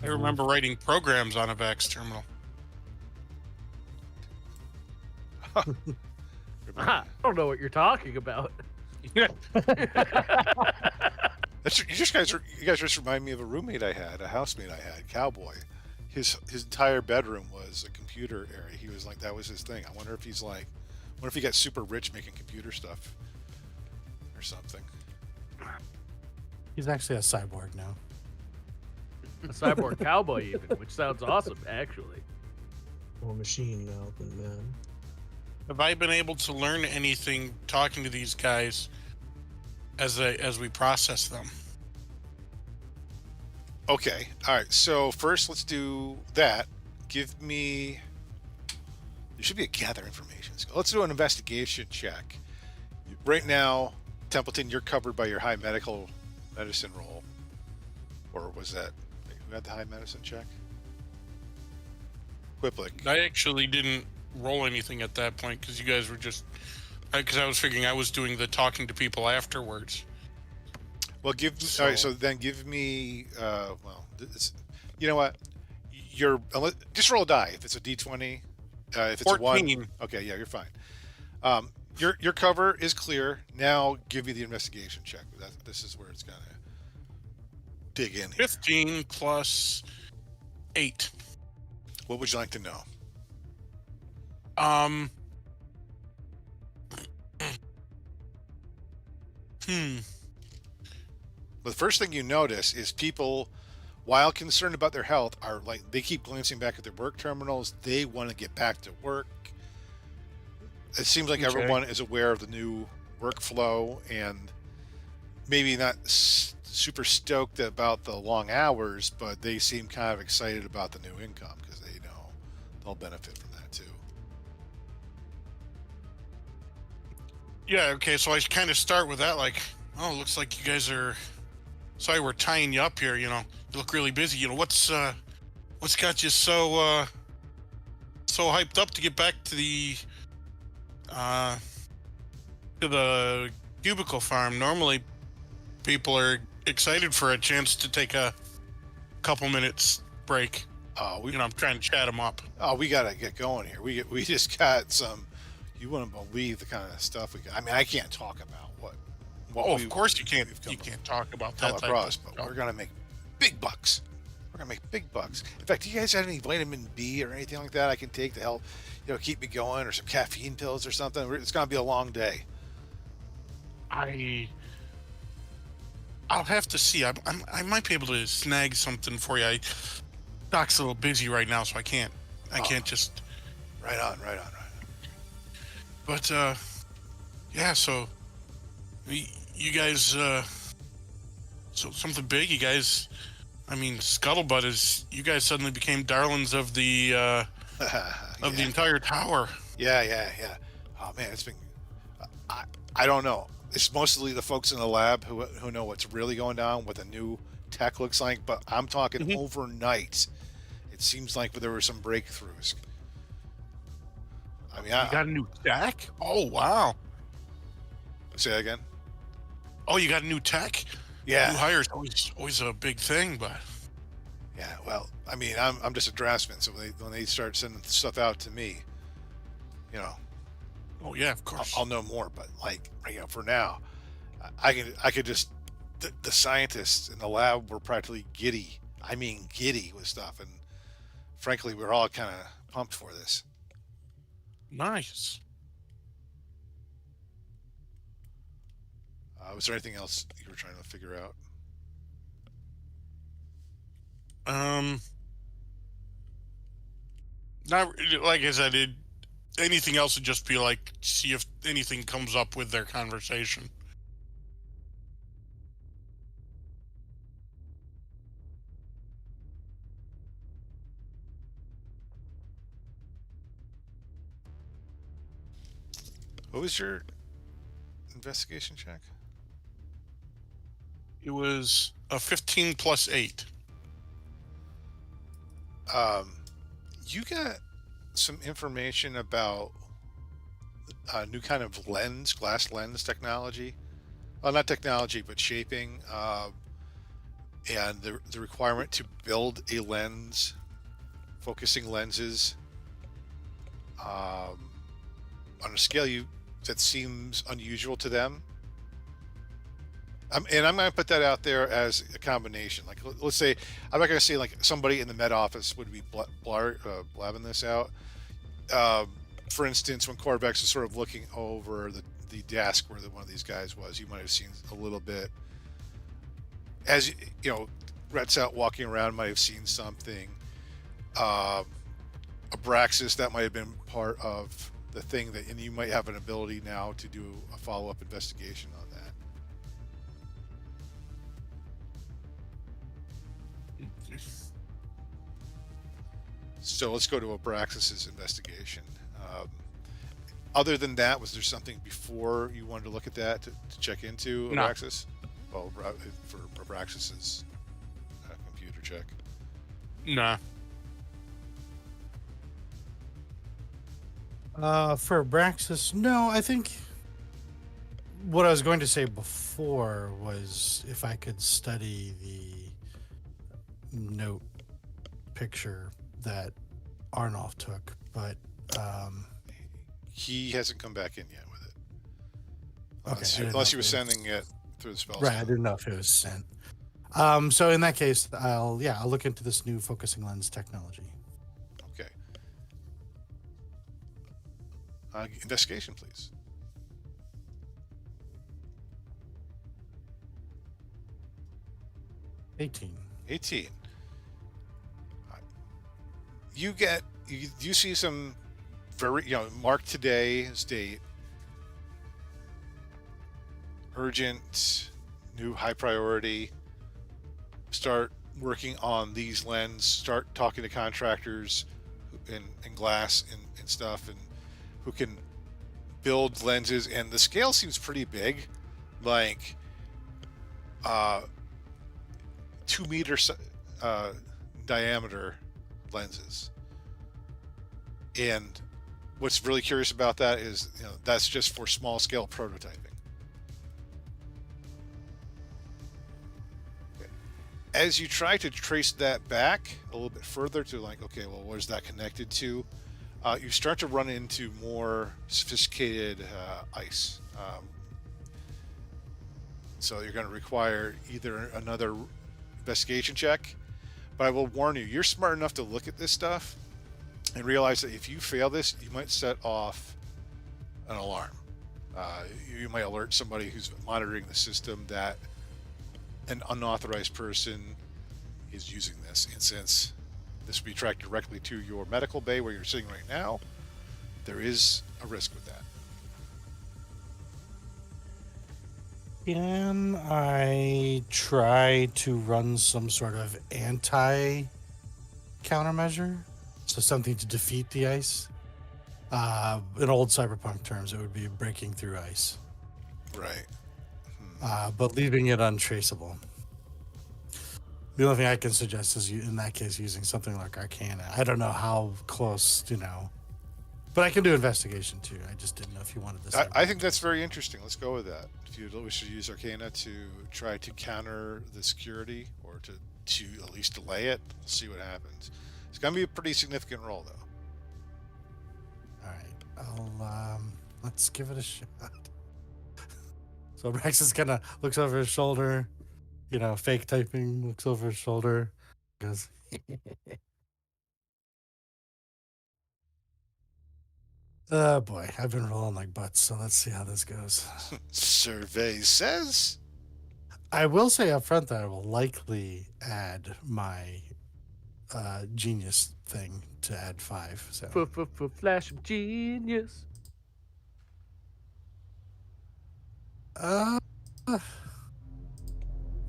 I remember writing programs on a VAX terminal. I don't know what you're talking about. That's you guys just remind me of a roommate I had, a housemate I had, Cowboy. His entire bedroom was a computer area. He was like that was his thing. I wonder if he's like, wonder if he got super rich making computer stuff or something. He's actually a cyborg now. A cyborg cowboy, even, which sounds awesome, actually. More machine now than man. Have I been able to learn anything talking to these guys as we process them? Okay, all right. So first, let's do that. Give me. There should be a gather information skill. Let's do an investigation check. Right now, Templeton, you're covered by your high medicine roll, or was that who had the high medicine check? Quiplik. I actually didn't roll anything at that point because you guys were just because I was figuring I was doing the talking to people afterwards. Well, all right. So then give me. You know what? Just roll a die. If it's a D20, if it's 14. a 1, okay, yeah, you're fine. Your cover is clear. Now give me the investigation check. This is where it's gonna dig in here. 15 plus 8. What would you like to know? The first thing you notice is people, while concerned about their health, are like they keep glancing back at their work terminals. They want to get back to work. It seems like everyone is aware of the new workflow and maybe not super stoked about the long hours, but they seem kind of excited about the new income because they know they'll benefit from that too. Yeah, okay, so I kind of start with that, like, oh, looks like you guys are. Sorry, we're tying you up here. You look really busy. What's got you so hyped up to get back to the cubicle farm? Normally, people are excited for a chance to take a couple minutes break. I'm trying to chat them up. Oh, we gotta get going here. We just got some. You wouldn't believe the kind of stuff we got. I mean, I can't talk about what. Of course you can't. You can't talk about that type of but we're gonna make big bucks. We're gonna make big bucks. In fact, do you guys have any vitamin B or anything like that I can take to help, keep me going, or some caffeine pills or something? It's gonna be a long day. I'll have to see. I might be able to snag something for you. Doc's a little busy right now, so I can't just. Right on. But yeah. So you guys, so something big. You guys, I mean, scuttlebutt is. You guys suddenly became darlings of the the entire tower. Yeah. Oh man, it's been. I don't know. It's mostly the folks in the lab who know what's really going on, what the new tech looks like. But I'm talking overnight. It seems like there were some breakthroughs. I mean, you got a new tech? Oh wow! Say that again. Oh, you got a new tech? Yeah. New hires always a big thing, but. Yeah, well, I mean, I'm just a draftsman, so when they start sending stuff out to me, Oh yeah, of course. I'll know more. But for now, I could just the scientists in the lab were practically giddy. I mean, giddy with stuff, and frankly, we're all kind of pumped for this. Nice. Was there anything else you were trying to figure out? Not like I said. Anything else would just be like see if anything comes up with their conversation. What was your investigation check? It was a 15 plus 8. You got some information about a new kind of glass lens technology. Well, not technology, but shaping, and the requirement to build a lens, focusing lenses, on a scale you that seems unusual to them. And I'm going to put that out there as a combination. Like, let's say, I'm not going to say like somebody in the med office would be blabbing this out. For instance, when Corvex is sort of looking over the desk where one of these guys was, you might have seen a little bit. As you know, Rhett's out walking around, might have seen something. Abraxas, that might have been part of the thing that, and you might have an ability now to do a follow-up investigation on that. So let's go to Abraxas's investigation. Other than that, was there something before you wanted to look at that to check into No. Abraxas? Well, for Abraxas's computer check. Nah. For Abraxas, no, I think what I was going to say before was if I could study the note picture that Arnolf took, but He hasn't come back in yet with it. Okay, I didn't Unless know he was if it was- sending it through the spell. right, I didn't know if it was sent. So in that case, I'll look into this new focusing lens technology. Okay. Investigation, please. — 18. 18. You see some very, mark today's date, urgent, new high priority, start working on these lenses, start talking to contractors in glass and stuff, and who can build lenses. And the scale seems pretty big, like 2 meter diameter lenses. And what's really curious about that is, that's just for small scale prototyping. Okay. As you try to trace that back a little bit further to like, okay, well, where's that connected to? You start to run into more sophisticated ice. So you're going to require either another investigation check, but I will warn you, you're smart enough to look at this stuff and realize that if you fail this, you might set off an alarm. You might alert somebody who's monitoring the system that an unauthorized person is using this. And since this will be tracked directly to your medical bay where you're sitting right now, there is a risk with that. Can I try to run some sort of anti-countermeasure? So something to defeat the ice? In old cyberpunk terms, it would be breaking through ice. Right. But leaving it untraceable. The only thing I can suggest is, in that case, using something like Arcana. I don't know how close, but I can do investigation too. I just didn't know if you wanted this. I think that's very interesting. Let's go with that. If you wish to use Arcana to try to counter the security or to at least delay it, we'll see what happens. It's going to be a pretty significant roll, though. All right, I'll let's give it a shot. So Rex is kind of looks over his shoulder, fake typing, looks over his shoulder, goes. Oh boy, I've been rolling like butts, so let's see how this goes. Survey says. I will say up front that I will likely add my genius thing to add 5. So Flash of genius.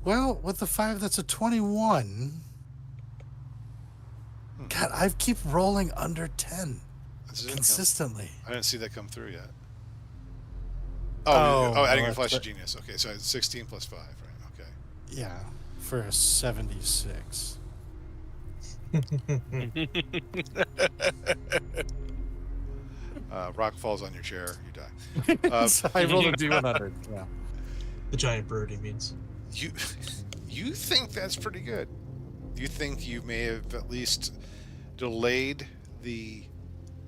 Well, with the 5, that's a 21. God, I keep rolling under 10 consistently. I didn't see that come through yet. Adding your Flash of Genius. Okay, so it's 16 plus 5, right? Okay. Yeah, for a 76. Rock falls on your chair, you die. So I rolled a D100. Yeah. The giant bird, he means. You think that's pretty good. You think you may have at least delayed the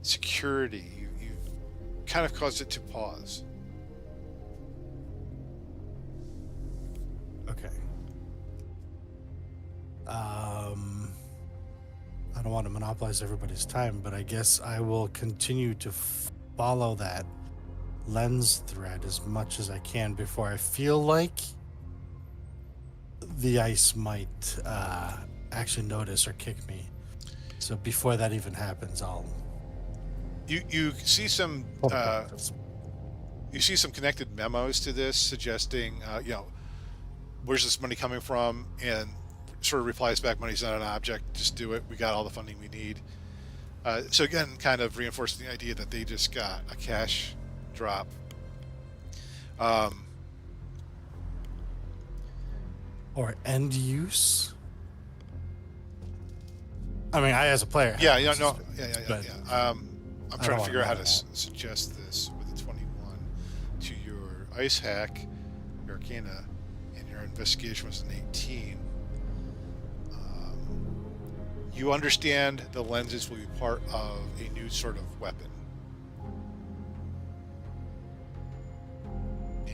security. You've kind of caused it to pause. Okay. I don't want to monopolize everybody's time, but I guess I will continue to follow that lens thread as much as I can before I feel like the ice might actually notice or kick me. So before that even happens, I'll You see some pull the compass. you see some connected memos to this suggesting where's this money coming from, and sort of replies back, money's not an object, just do it, we got all the funding we need. So again, kind of reinforcing the idea that they just got a cash drop. Or end use. I mean, I as a player. Yeah, have no, suspicion, yeah. but I'm I trying don't to figure out how wanna to know that. suggest this with the 21 to your ice hack, your arcana, and your investigation was an 18. You understand the lenses will be part of a new sort of weapon,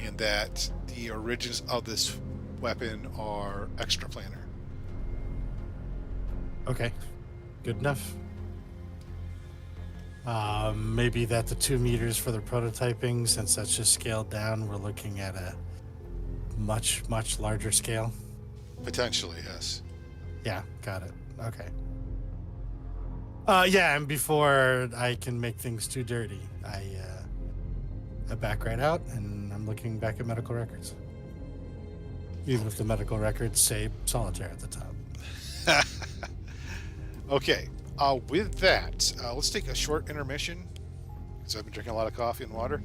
and that the origins of this weapon are extraplanar. Okay, good enough. Maybe that the 2 meters for the prototyping, since that's just scaled down, we're looking at a much larger scale. Potentially, yes. Yeah, got it. Okay. Yeah, and before I can make things too dirty, I back right out, and I'm looking back at medical records. Even if the medical records say solitaire at the top. Okay. With that, let's take a short intermission because I've been drinking a lot of coffee and water,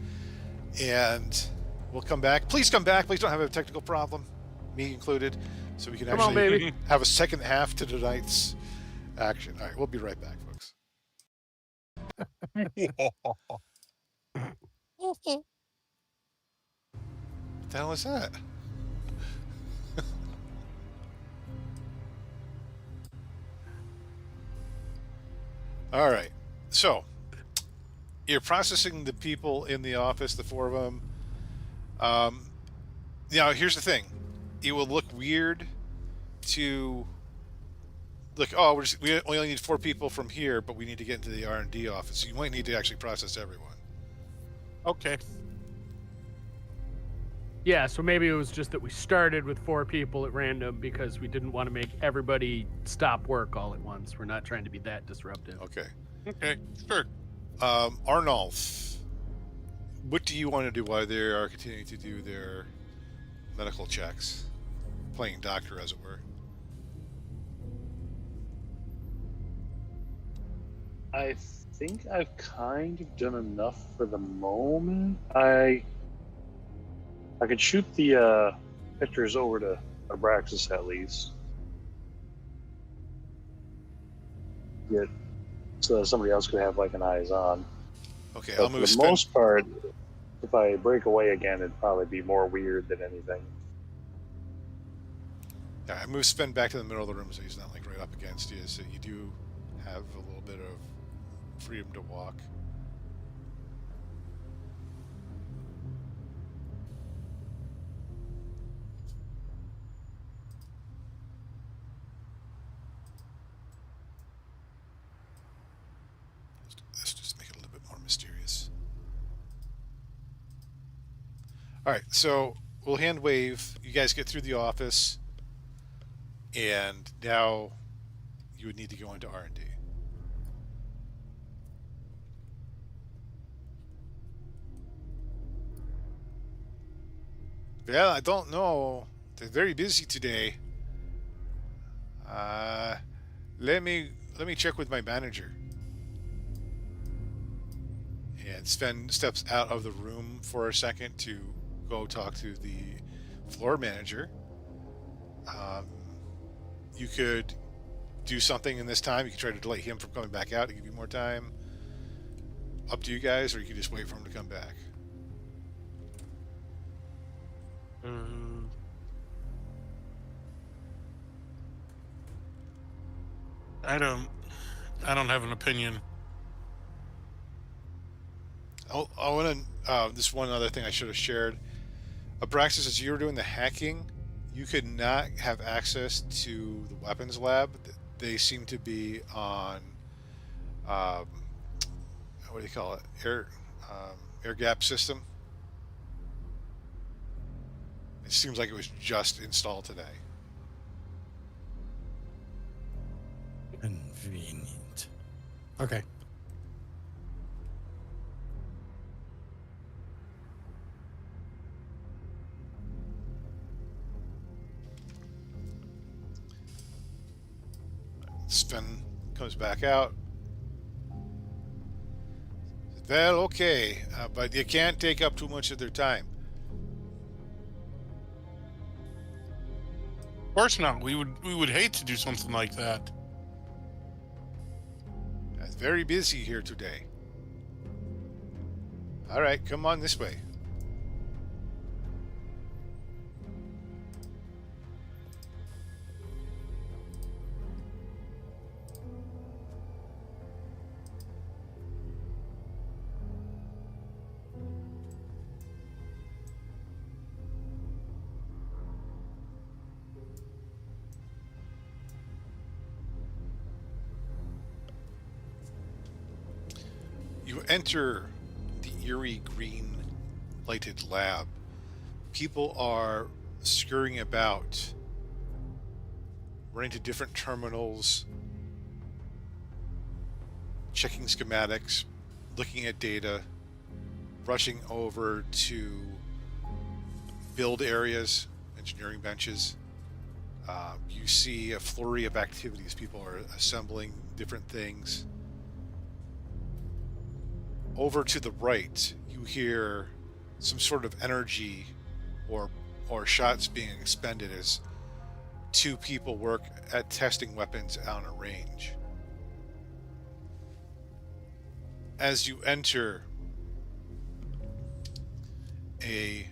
and we'll come back. Please come back. Please don't have a technical problem, me included, so we can Come on, actually baby. have a second half to tonight's action. All right, we'll be right back, folks. What the hell is that? All right. So, you're processing the people in the office, the 4 of them. Here's the thing. It will look weird to look, we only need 4 people from here, but we need to get into the R&D office. So you might need to actually process everyone. Okay. Yeah, so maybe it was just that we started with 4 people at random because we didn't want to make everybody stop work all at once. We're not trying to be that disruptive. Okay. Okay. Sure. Arnulf, what do you want to do while they are continuing to do their medical checks? Playing doctor, as it were. I think I've kind of done enough for the moment. I could shoot the pictures over to Abraxas at least. Get so that somebody else could have like an eyes on. Okay, But I'll for move the spin. most part, if I break away again, it'd probably be more weird than anything. Yeah, I move spin back to the middle of the room so he's not like right up against you. So you do have a little bit of freedom to walk. Let's just make it a little bit more mysterious. All right, so we'll hand wave. You guys get through the office, and now you would need to go into R&D. Well, I don't know. They're very busy today. Let me check with my manager. And Sven steps out of the room for a second to go talk to the floor manager. You could do something in this time. You could try to delay him from coming back out to give you more time. Up to you guys, or you could just wait for him to come back. I don't have an opinion. I want to. This one other thing I should have shared. Abraxas, as you were doing the hacking, you could not have access to the weapons lab. They seem to be on. Um, what do you call it? Air gap system. It seems like it was just installed today. Convenient. Okay. Sven comes back out. Well, okay, but you can't take up too much of their time. Of course not. We would hate to do something like that. It's very busy here today. All right, come on this way. You enter the eerie green lighted lab. People are scurrying about, running to different terminals, checking schematics, looking at data, rushing over to build areas, engineering benches. You see a flurry of activities. People are assembling different things. Over to the right, you hear some sort of energy or shots being expended as two people work at testing weapons on a range. As you enter, a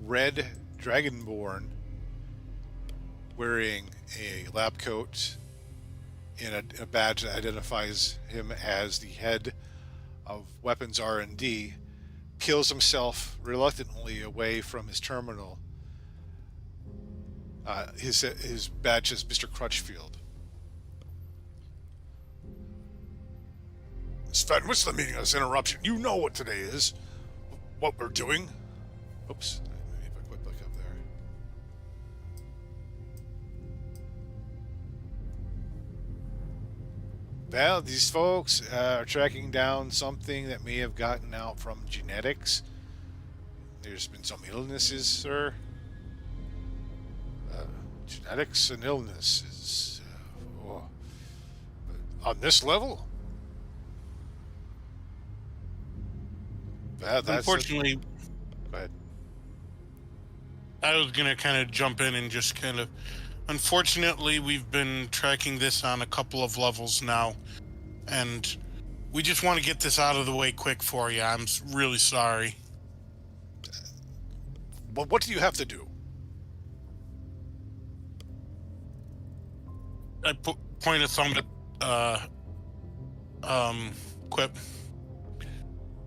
red dragonborn wearing a lab coat and a badge that identifies him as the head of Weapons R&D peels himself reluctantly away from his terminal. His badge says Mr. Crutchfield. Sven, what's the meaning of this interruption? You know what today is. What we're doing. Oops. If I quit back up there. Well, these folks are tracking down something that may have gotten out from genetics. There's been some illnesses, sir. Genetics and illnesses. On this level? Well, that's Unfortunately, Go ahead. I was going to kind of jump in and just kind of... Unfortunately, we've been tracking this on a couple of levels now, and we just want to get this out of the way quick for you. I'm really sorry. Well, what do you have to do? I point a thumb at Quip.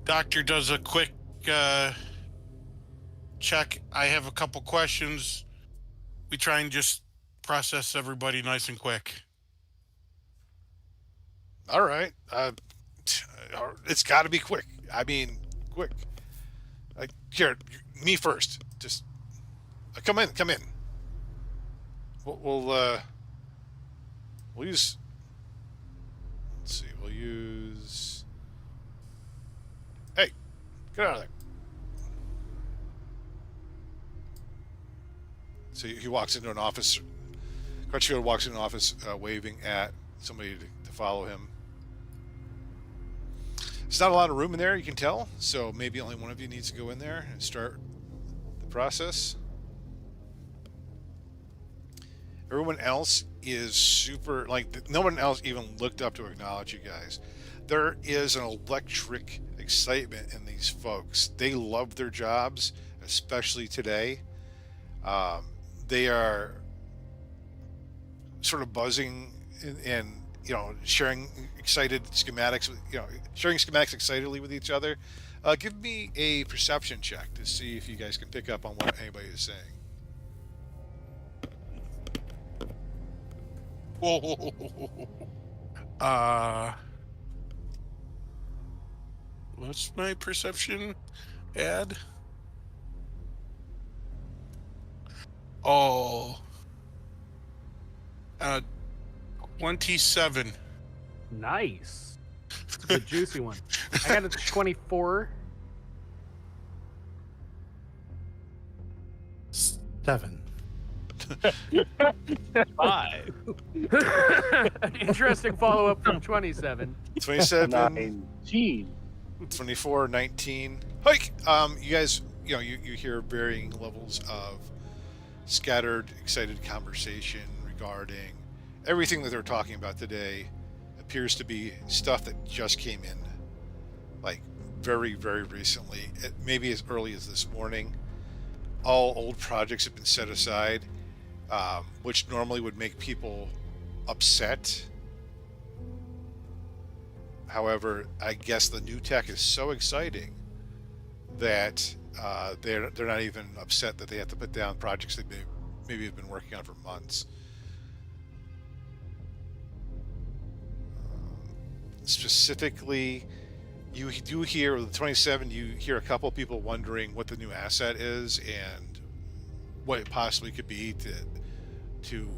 Doctor does a quick check. I have a couple questions. We try and just process everybody nice and quick. All right. It's got to be quick. I mean, quick. Here, me first. Just come in. Come in. We'll use. Let's see. We'll use. Hey, get out of there. So he walks into an office. Crutchfield walks into an office, waving at somebody to follow him. There's not a lot of room in there, you can tell. So maybe only one of you needs to go in there and start the process. Everyone else is super, like, no one else even looked up to acknowledge you guys. There is an electric excitement in these folks. They love their jobs, especially today. They are sort of buzzing and sharing excited schematics, sharing schematics excitedly with each other. Give me a perception check to see if you guys can pick up on what anybody is saying. Uh, what's my perception add? Oh, 27. Nice. The juicy one. I got a 24. 7. 5. An interesting follow-up from 27. 27, 19. 24, 19. Hike! You guys, you hear varying levels of scattered, excited conversation regarding everything that they're talking about today. Appears to be stuff that just came in, like very, very recently, maybe as early as this morning. All old projects have been set aside, which normally would make people upset. However, I guess the new tech is so exciting that they're not even upset that they have to put down projects they maybe have been working on for months. Specifically, you do hear the 27. You hear a couple of people wondering what the new asset is and what it possibly could be to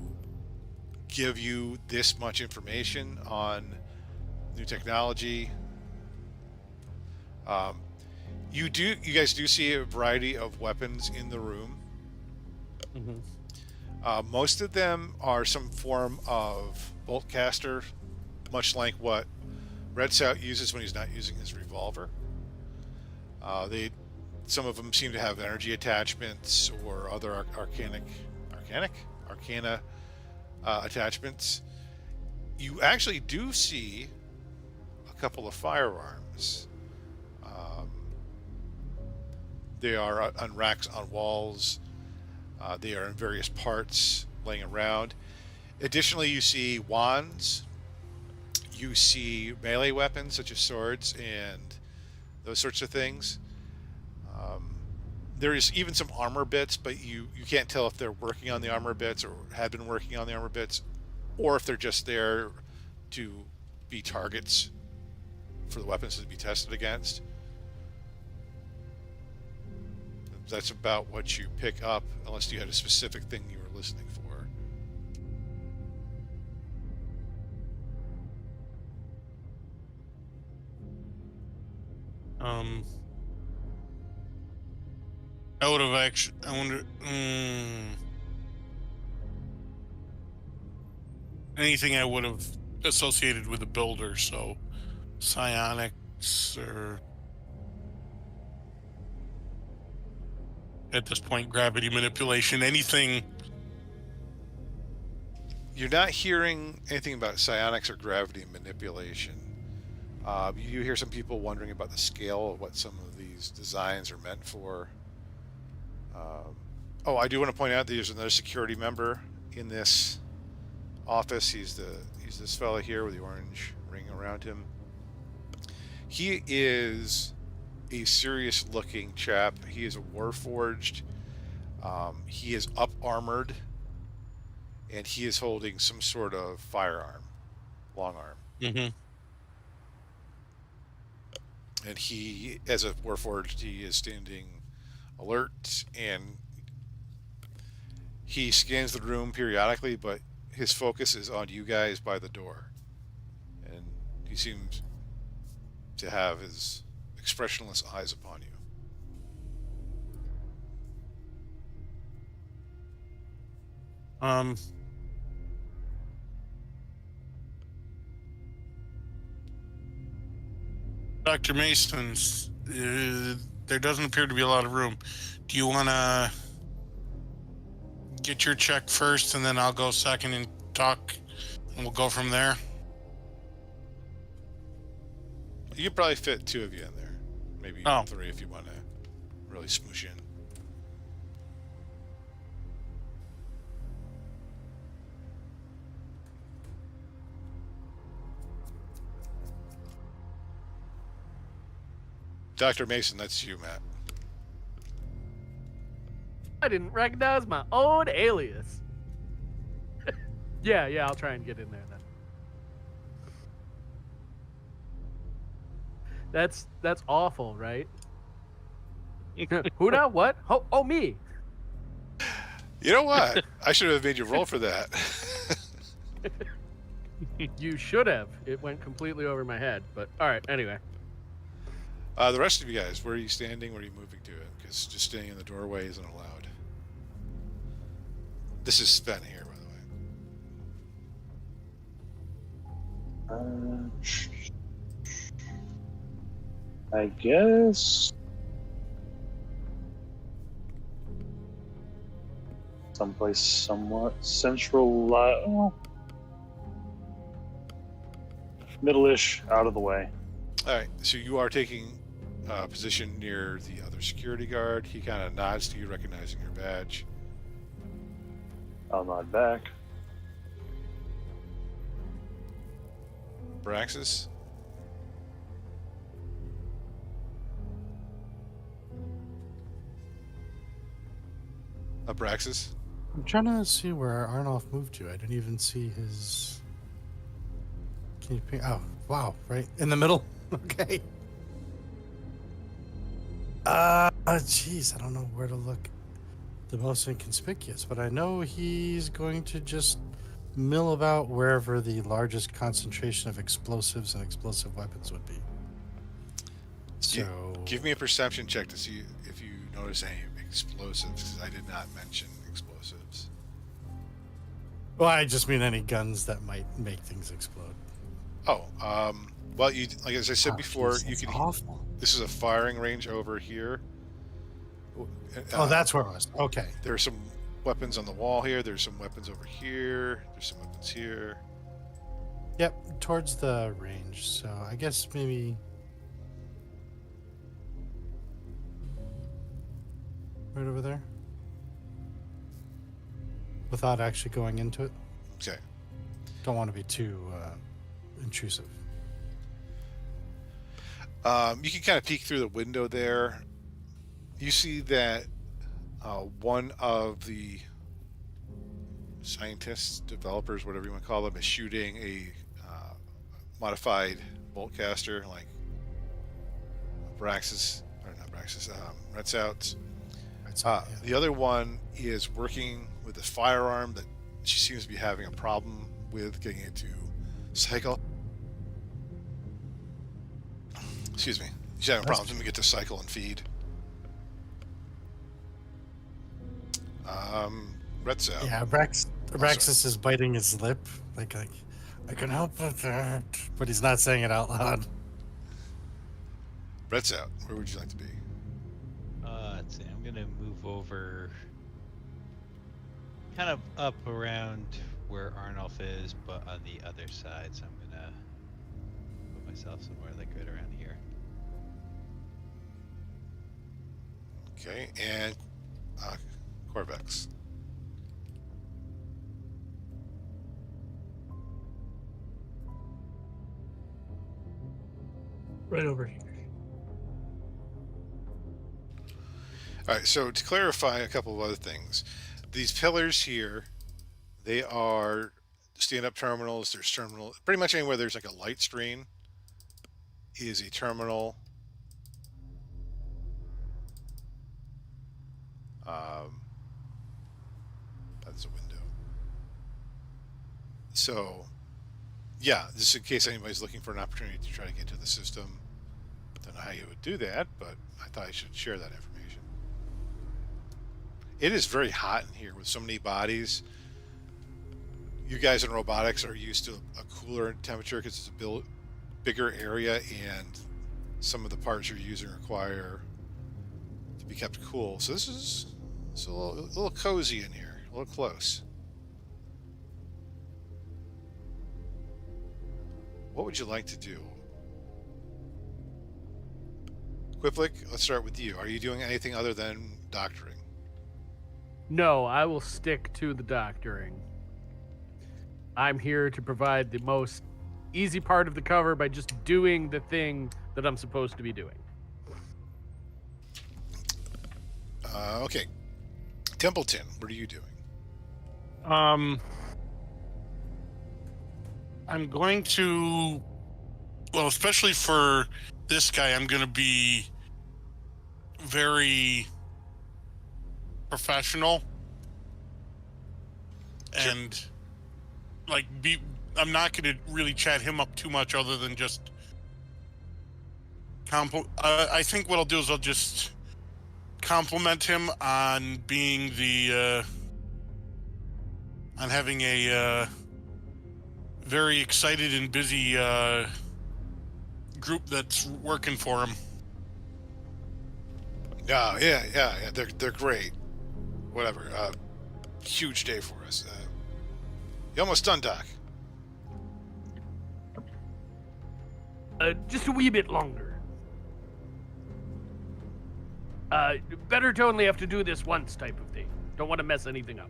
give you this much information on new technology. You guys do see a variety of weapons in the room. Most of them are some form of bolt caster, much like what Red Sout uses when he's not using his revolver. Some of them seem to have energy attachments or other arcana attachments. You actually do see a couple of firearms. They are on racks on walls. They are in various parts laying around. Additionally, you see wands. You see melee weapons such as swords and those sorts of things. There is even some armor bits, but you can't tell if they're working on the armor bits or have been working on the armor bits, or if they're just there to be targets for the weapons to be tested against. That's about what you pick up, unless you had a specific thing you were listening for. I would have actually. I wonder. Anything I would have associated with a builder, so psionics or at this point gravity manipulation, anything. You're not hearing anything about psionics or gravity manipulation. You hear some people wondering about the scale of what some of these designs are meant for. I do want to point out that there's another security member in this office. He's this fella here with the orange ring around him. He is a serious looking chap. He is a warforged. He is up armored, and he is holding some sort of firearm, long arm. Mm-hmm. And he, as a warforged, he is standing alert, and he scans the room periodically, but his focus is on you guys by the door. And he seems to have his expressionless eyes upon you. Dr. Mason's, there doesn't appear to be a lot of room. Do you want to get your check first, and then I'll go second and talk, and we'll go from there? You could probably fit two of you in there. Maybe Oh. three if you want to really smoosh in. Dr. Mason, that's you, Matt. I didn't recognize my own alias. Yeah, I'll try and get in there then. That's awful, right? Who now? What? Oh, me. You know what? I should have made you roll for that. You should have. It went completely over my head. But all right. Anyway. The rest of you guys, where are you standing? Where are you moving to it? Because just staying in the doorway isn't allowed. This is Sven here, by the way. I guess someplace somewhat central, middle-ish, out of the way. All right, so you are taking position near the other security guard. He kind of nods to you, recognizing your badge. I'll nod back. Braxis? Braxis? I'm trying to see where Arnolf moved to. I didn't even see his. Can you ping? Oh, wow! Right in the middle. Okay. Jeez, I don't know where to look. The most inconspicuous, but I know he's going to just mill about wherever the largest concentration of explosives and explosive weapons would be. So, give me a perception check to see if you notice any explosives, because I did not mention explosives. well, I just mean any guns that might make things explode. Oh, well, you like as I said before, Geez, you that's can. awful. This is a firing range over here. Oh, that's where it was. Okay. There are some weapons on the wall here. There's some weapons over here. There's some weapons here. Yep, towards the range. So I guess maybe right over there. Without actually going into it. Okay. Don't want to be too intrusive. You can kind of peek through the window there. You see that one of the scientists, developers, whatever you want to call them, is shooting a modified bolt caster like Braxis, or not Braxis, Reds Out. The other one is working with a firearm that she seems to be having a problem with getting it to cycle. Excuse me. She's having problems when we get to cycle and feed. Reds Out. Yeah, Braxis is biting his lip. Like, I can help with that. But he's not saying it out loud. Reds Out. Where would you like to be? Let's see. I'm gonna move over, kind of up around where Arnolf is, but on the other side. So I'm gonna put myself somewhere like right around here. Okay, and Corvex. Right over here. All right, so to clarify a couple of other things, these pillars here, they are stand-up terminals. There's terminal, pretty much anywhere there's like a light screen is a terminal. That's a window. So, yeah, just in case anybody's looking for an opportunity to try to get to the system. Don't know how you would do that, but I thought I should share that information. It is very hot in here with so many bodies. You guys in robotics are used to a cooler temperature because it's a bigger area, and some of the parts you're using require to be kept cool. So this is a little cozy in here, a little close. What would you like to do? Quiplik, let's start with you. Are you doing anything other than doctoring? No, I will stick to the doctoring. I'm here to provide the most easy part of the cover by just doing the thing that I'm supposed to be doing. Okay. Templeton, what are you doing? I'm going to, well, especially for this guy, I'm going to be very professional Sure. and like I'm not going to really chat him up too much other than just I think what I'll do is I'll just compliment him on being on having a very excited and busy group that's working for him. Yeah. They're great. Whatever. Huge day for us. You almost done, Doc? Just a wee bit longer. Better to only have to do this once type of thing. Don't want to mess anything up.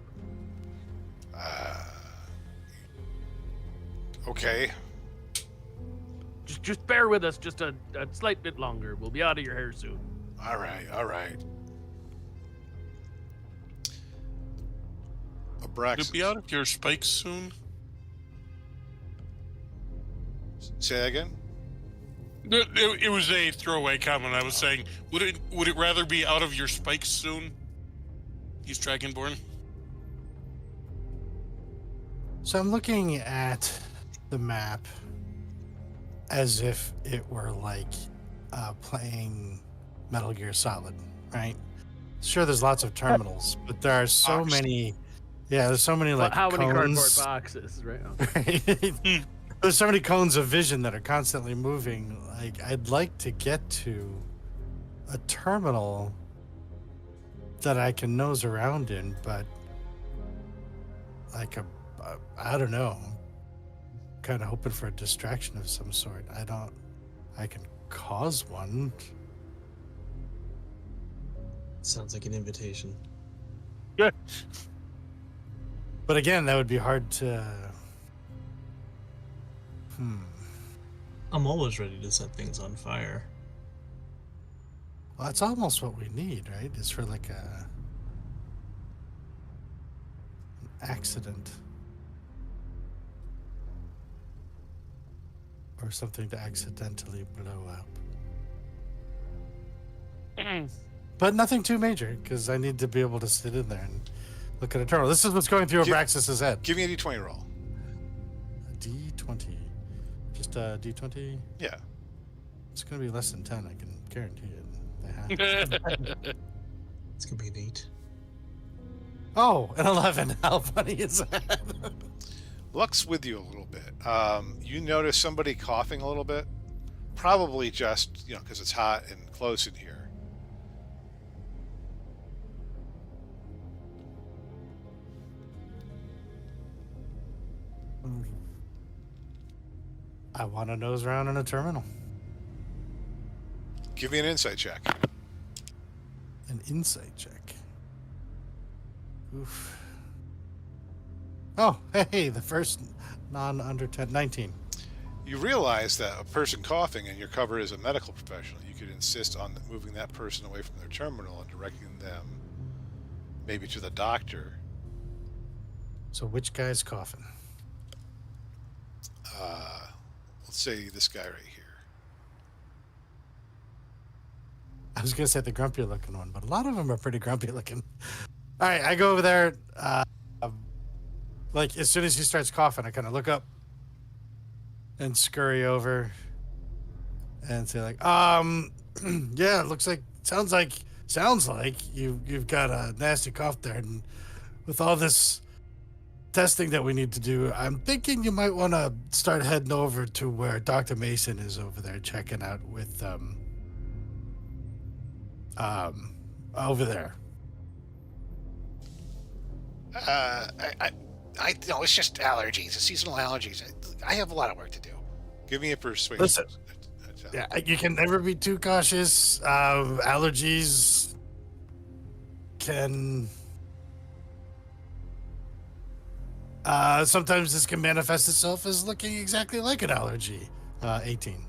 Okay. Just bear with us just a slight bit longer. We'll be out of your hair soon. All right. Could Abraxas. it be out of your spikes soon? Say that again? It was a throwaway comment. I was saying, would it rather be out of your spikes soon? He's Dragonborn. So I'm looking at the map as if it were like playing Metal Gear Solid, right? Sure, there's lots of terminals, but there are so many. Yeah, there's so many like how many cardboard cones. boxes, right? Right? There's so many cones of vision that are constantly moving. Like, I'd like to get to a terminal that I can nose around in, but like I don't know. Kind of hoping for a distraction of some sort. I can cause one. Sounds like an invitation. Good. But again, that would be hard to. I'm always ready to set things on fire. Well, that's almost what we need, right? Is for like an accident. Or something to accidentally blow up. But nothing too major, because I need to be able to sit in there and look at a terminal. This is what's going through Abraxas' head. Give me a D20 roll. A D20. Just a D20? Yeah. It's going to be less than 10, I can guarantee it. It's gonna be an 8. Oh, an 11. How funny is that? Luck's with you a little bit. You notice somebody coughing a little bit. Probably just, because it's hot and close in here. I want to nose around in a terminal. Give me an insight check. An insight check. Oof. Oh, hey, the first non-under 10, 19. You realize that a person coughing and you're covered as a medical professional, you could insist on moving that person away from their terminal and directing them maybe to the doctor. So which guy's coughing? Let's say this guy right here. I was going to say the grumpy looking one, but a lot of them are pretty grumpy looking. All right, I go over there. Like, as soon as he starts coughing, I kind of look up and scurry over and say, like, yeah, it looks like, sounds like you've got a nasty cough there. And with all this testing that we need to do, I'm thinking you might want to start heading over to where Dr. Mason is over there checking out with, over there. I no, it's just allergies. It's seasonal allergies. I have a lot of work to do. Give me a persuasion. Listen. Yeah, you can never be too cautious. Allergies can... sometimes this can manifest itself as looking exactly like an allergy. 18.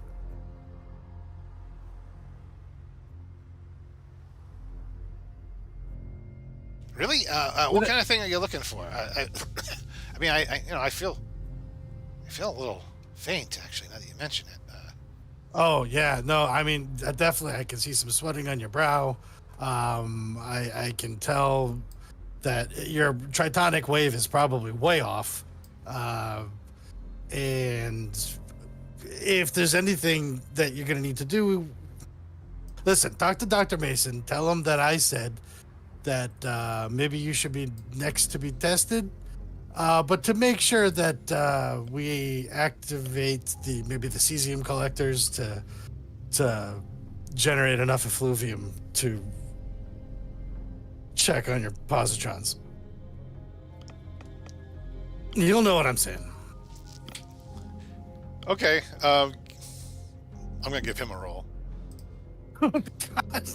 Really? What kind of thing are you looking for? I mean, I feel a little faint actually. Now that you mention it. Oh yeah, no, I mean definitely I can see some sweating on your brow. I can tell that your tritonic wave is probably way off. And if there's anything that you're gonna need to do, listen, talk to Dr. Mason. Tell him that I said that maybe you should be next to be tested. But to make sure that we activate maybe the cesium collectors to generate enough effluvium to check on your positrons. You'll know what I'm saying. Okay. I'm gonna give him a roll. Oh my god.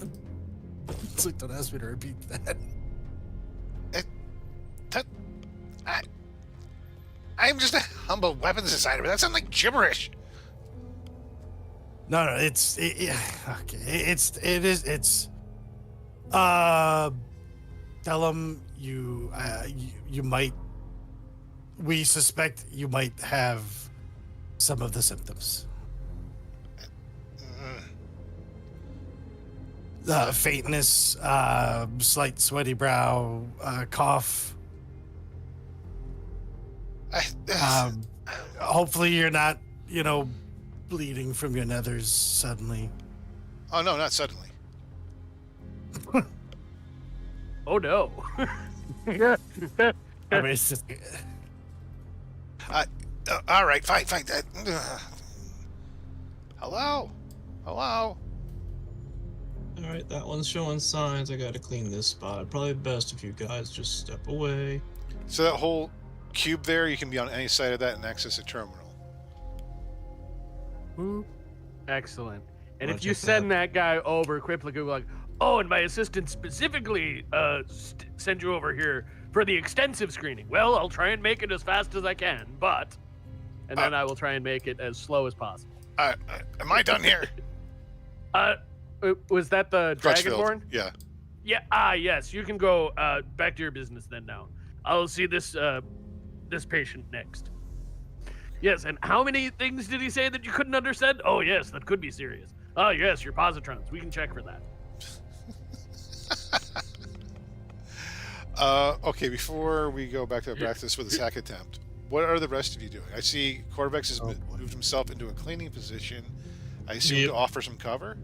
It's like, don't ask me to repeat that. I'm just a humble weapons designer, but that sounds like gibberish. No, it's okay. It's tell them you might. We suspect you might have some of the symptoms. Faintness, slight sweaty brow, cough. Hopefully you're not, bleeding from your nethers suddenly. Oh no, not suddenly. Oh no. I mean, it's just. All right, fine. Hello. All right, that one's showing signs. I gotta clean this spot. Probably best if you guys just step away. So that whole cube there, you can be on any side of that and access a terminal. Excellent. And Wanna if you check send that guy over, Quiplik will be like, oh, and my assistant specifically send you over here for the extensive screening. Well, I'll try and make it as fast as I can, but... And then I will try and make it as slow as possible. Am I done here? Was that the Crutchfield. Dragonborn? Yeah. Yeah, yes. You can go back to your business then now. I'll see this patient next. Yes, and how many things did he say that you couldn't understand? Oh, yes, that could be serious. Oh, yes, your positrons. We can check for that. Okay, before we go back to practice with this hack attempt, what are the rest of you doing? I see Corvex has moved himself into a cleaning position. I assume Yep. to offer some cover?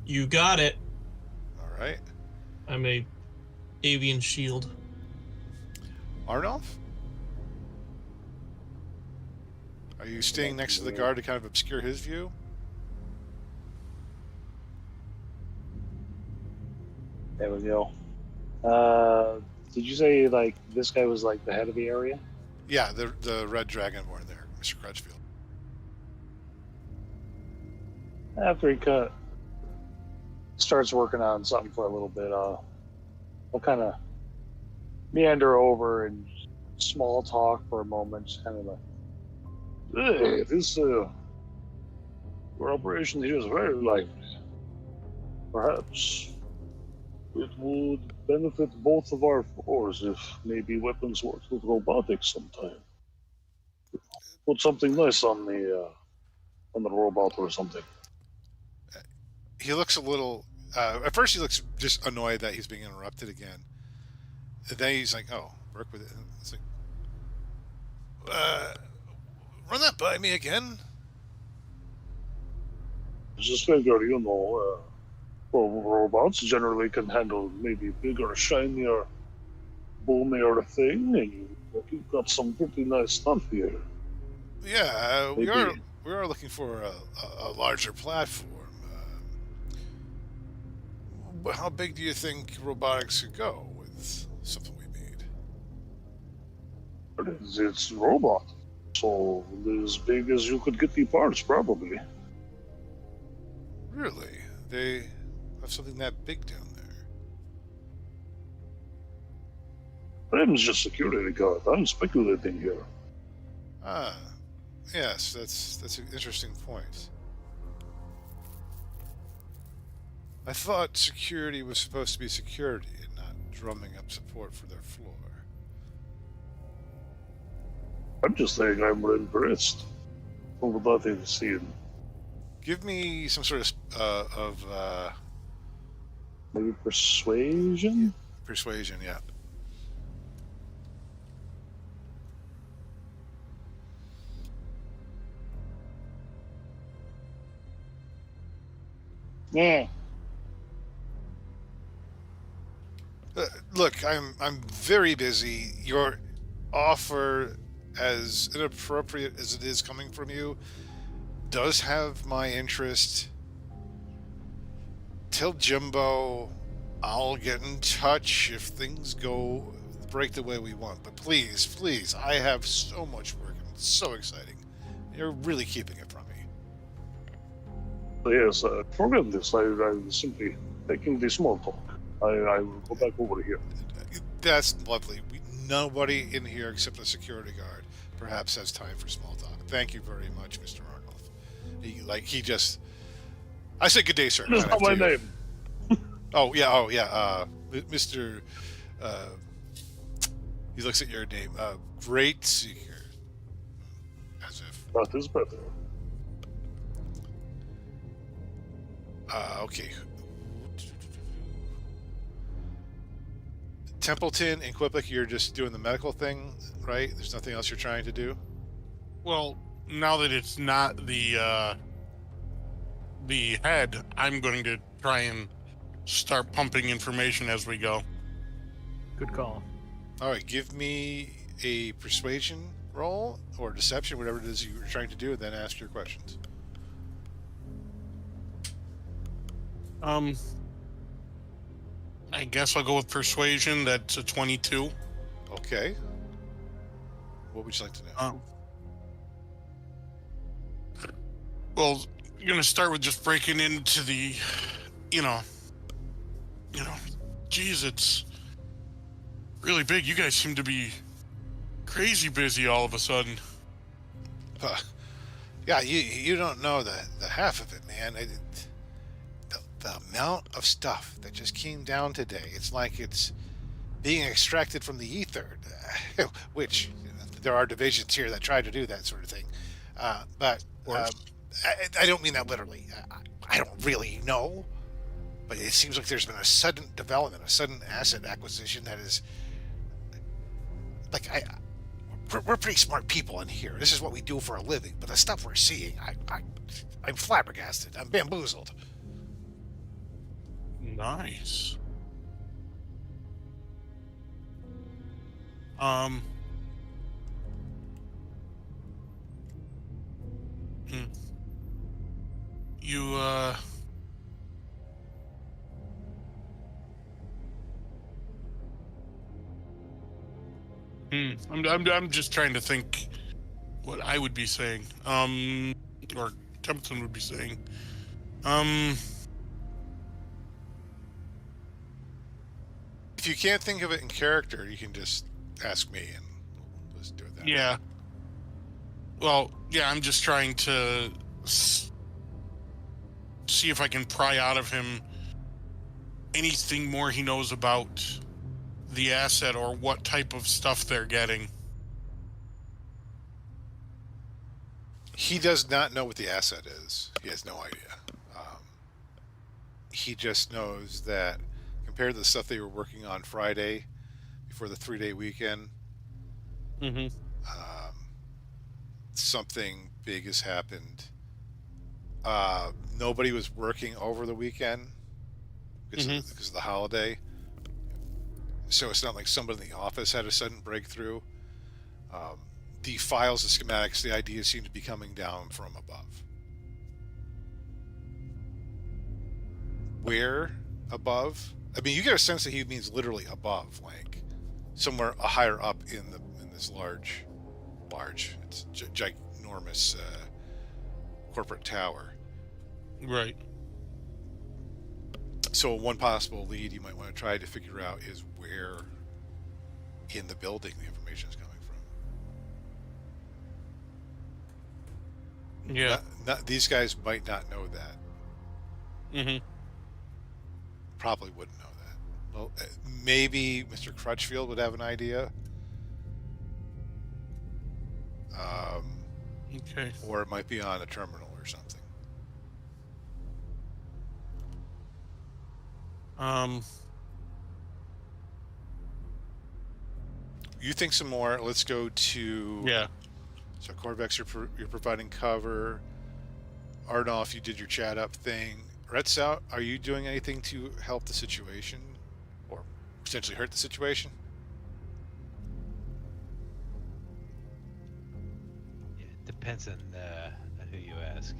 You got it. All right. I'm a avian shield. Arnulf? Are you staying next to the guard to kind of obscure his view? There we go. Did you say like this guy was like the head of the area? Yeah, the red dragonborn there, Mr. Crutchfield. After he starts working on something for a little bit, I'll kind of meander over and small talk for a moment, just kind of like, hey, this your operation here is very lively. Perhaps it would benefit both of our floors if maybe weapons works with robotics sometime. Put something nice on the robot or something. He looks a little. At first, he looks just annoyed that he's being interrupted again. And then he's like, "Oh, work with it." And it's like, run that by me again. Just figure, robots generally can handle maybe bigger, shinier, boomier thing, and you've got some pretty nice stuff here. Yeah, we Maybe. are looking for a larger platform. How big do you think robotics could go with something we made? It's a robot, so as big as you could get the parts, probably. Really? They have something that big down there? I'm just security guard. I'm speculating here. Ah, yes, that's an interesting point. I thought security was supposed to be security and not drumming up support for their floor. I'm just saying I'm impressed with what I've seen. Give me some sort of Maybe persuasion? persuasion, yeah. Yeah. Look, I'm very busy. Your offer, as inappropriate as it is coming from you, does have my interest. Tell Jimbo I'll get in touch if things break the way we want. But please, please, I have so much work and it's so exciting. You're really keeping it from me. Yes, forget this. I was simply taking the small talk. I will go back over here. That's lovely. Nobody in here except a security guard perhaps has time for small talk. Thank you very much, Mr. Arnold. I said good day, sir. That's not my name. Oh yeah. Mr. He looks at your name. Great seeker. As if. That is better. Okay. Templeton and Quiplik, you're just doing the medical thing, right? There's nothing else you're trying to do? Well, now that it's not the head, I'm going to try and start pumping information as we go. Good call. All right, give me a persuasion roll or deception, whatever it is you're trying to do, and then ask your questions. I guess I'll go with persuasion. That's a 22. Okay. What would you like to know? Well, you're gonna start with just breaking into the, geez, it's really big. You guys seem to be crazy busy all of a sudden. Yeah, you don't know the half of it, man. The amount of stuff that just came down today, it's like it's being extracted from the ether, which there are divisions here that try to do that sort of thing. But I don't mean that literally. I don't really know, but it seems like there's been a sudden development, a sudden asset acquisition that is like we're pretty smart people in here. This is what we do for a living. But the stuff we're seeing, I'm flabbergasted. I'm bamboozled. Nice. You I'm just trying to think what I would be saying. Or Templeton would be saying. If you can't think of it in character, you can just ask me and let's do it that way. Yeah. Well, yeah, I'm just trying to see if I can pry out of him anything more he knows about the asset or what type of stuff they're getting. He does not know what the asset is. He has no idea. He just knows that compared to the stuff they were working on Friday before the 3-day weekend, something big has happened. Nobody was working over the weekend because of the holiday. So it's not like somebody in the office had a sudden breakthrough. The files, the schematics, the ideas seem to be coming down from above. Where above? I mean, you get a sense that he means literally above, like somewhere higher up in this large, it's ginormous corporate tower. Right. So one possible lead you might want to try to figure out is where in the building the information is coming from. Yeah. These guys might not know that. Probably wouldn't know that. Well, maybe Mr. Crutchfield would have an idea. Okay. Or it might be on a terminal or something. You think some more. Let's go to... Yeah. So Corvex, you're providing cover. Ardolph, you did your chat up thing. Retzout, are you doing anything to help the situation? Or potentially hurt the situation? Yeah, it depends on who you ask.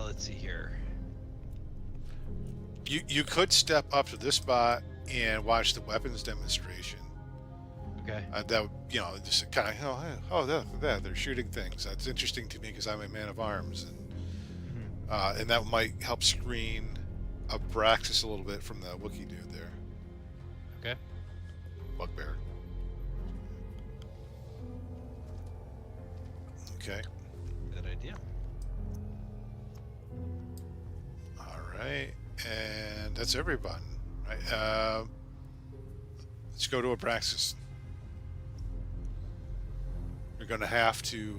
Let's see here. You could step up to this spot and watch the weapons demonstration. Okay. That would, just kind of, they're shooting things. That's interesting to me because I'm a man of arms, and that might help screen Abraxas a little bit from the Wookiee dude there. Okay. Bugbear. Okay. Good idea. All right, and that's everyone. Right. Let's go to Abraxas. You're going to have to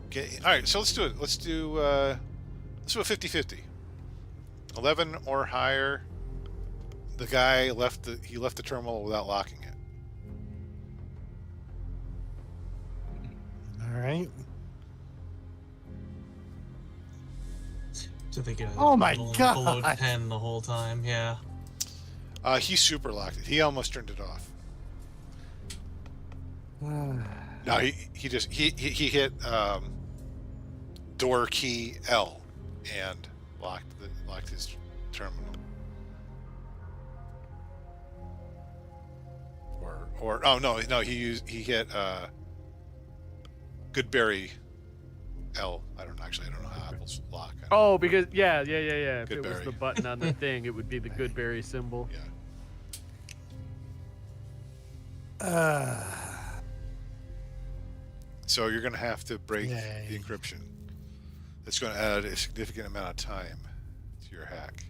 get... All right, so let's do it. Let's do a 50-50. 11 or higher. The guy left the terminal without locking it. All right. So they get Oh my below God. 10 the whole time. Yeah. He super locked it. He almost turned it off. No, he just hit door key L and locked his terminal. Or oh no he hit Goodberry L. I don't know how Apple's lock. Oh, because yeah. If it was Goodberry. the button on the thing, it would be the Goodberry symbol. Yeah. So you're going to have to break Yay. the encryption. It's going to add a significant amount of time to your hack.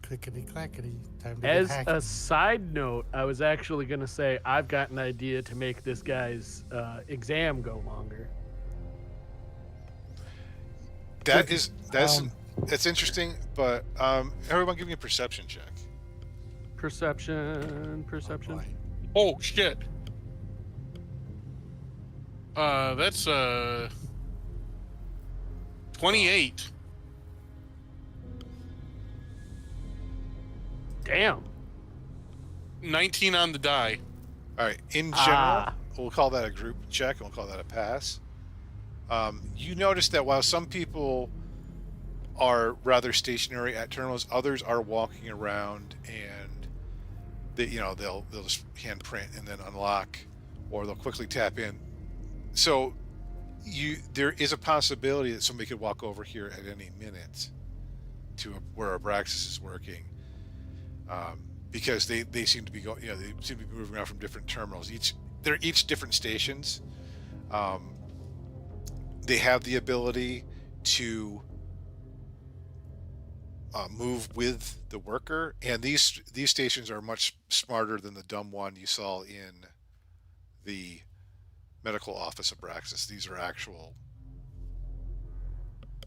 Clickety clackety. Time to As get a hacked. side note, I was actually going to say I've got an idea to make this guy's exam go longer. That's interesting, but everyone give me a perception check. Perception. Oh shit. That's 28. Damn. 19 on the die. All right. In general, we'll call that a group check, and we'll call that a pass. You notice that while some people are rather stationary at terminals, others are walking around, and they'll just handprint and then unlock, or they'll quickly tap in. So there is a possibility that somebody could walk over here at any minute to where Abraxas is working, because they seem to be going. They seem to be moving around from different terminals. They're each different stations. They have the ability to move with the worker, and these stations are much smarter than the dumb one you saw in the medical office of Abraxas. These are actual,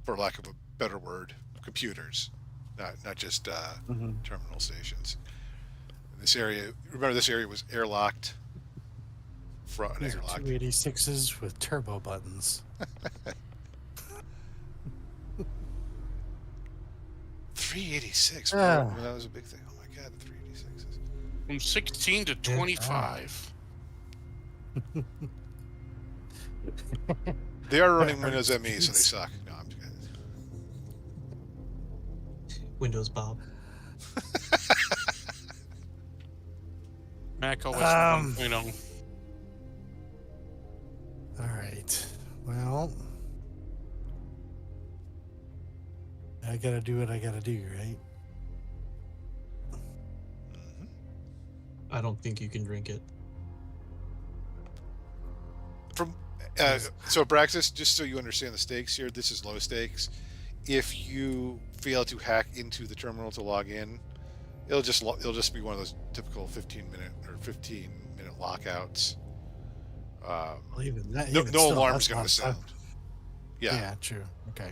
for lack of a better word, computers, not just terminal stations. In this area, remember, this area was airlocked. These are 286s with turbo buttons. 386. Ah. That was a big thing. Oh my god, the 386s. From 16 to 25. They are running Windows ME, so they suck. No, I'm just kidding. Windows Bob. Mac OS 1.0. All right. Well, I gotta do what I gotta do, right? I don't think you can drink it. So Braxis, just so you understand the stakes here, this is low stakes. If you fail to hack into the terminal to log in, it'll just be one of those typical 15-minute lockouts. Well, even that, No, even no still, alarm's that's going to not- sound. Yeah. Yeah, true. Okay.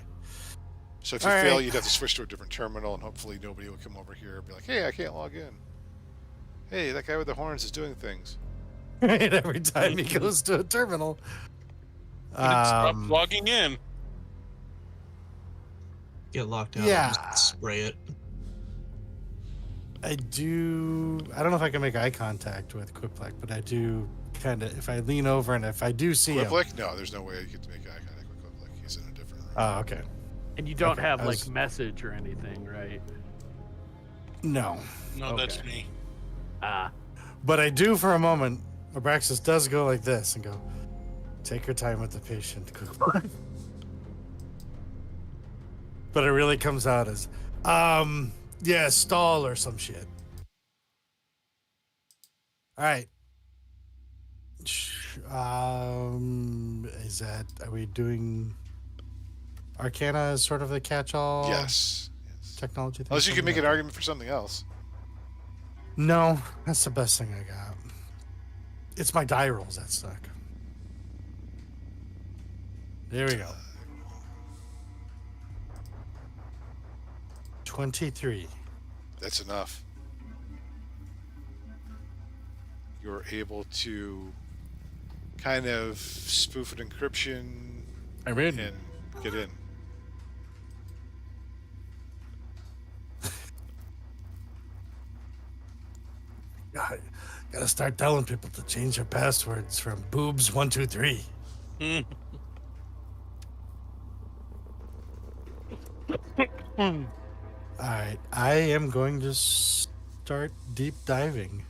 So if you All fail, right. you'd have to switch to a different terminal, and hopefully nobody will come over here and be like, "Hey, I can't log in. Hey, that guy with the horns is doing things." Right, every time he goes to a terminal. Stop logging in. Get locked out. Yeah. Just spray it. I don't know if I can make eye contact with Quiplack, but I do kind of, if I lean over and if I do see him. Quiplack? No, there's no way you get to make eye contact with Quiplack. He's in a different room. Oh, okay. And you don't Okay, have I like was- message or anything, right? No. No, that's Okay. me. Ah, But I do for a moment. Abraxas does go like this and go, take your time with the patient, Quiplack. But it really comes out as, yeah, stall or some shit. All right. Are we doing Arcana as sort of the catch-all Yes. technology thing? Unless you can make an Okay. argument for something else. No, that's the best thing I got. It's my die rolls that suck. There we go. 23. That's enough. You're able to kind of spoof an encryption I'm in. and get in. God, gotta start telling people to change their passwords from boobs123. All right, I am going to start deep diving.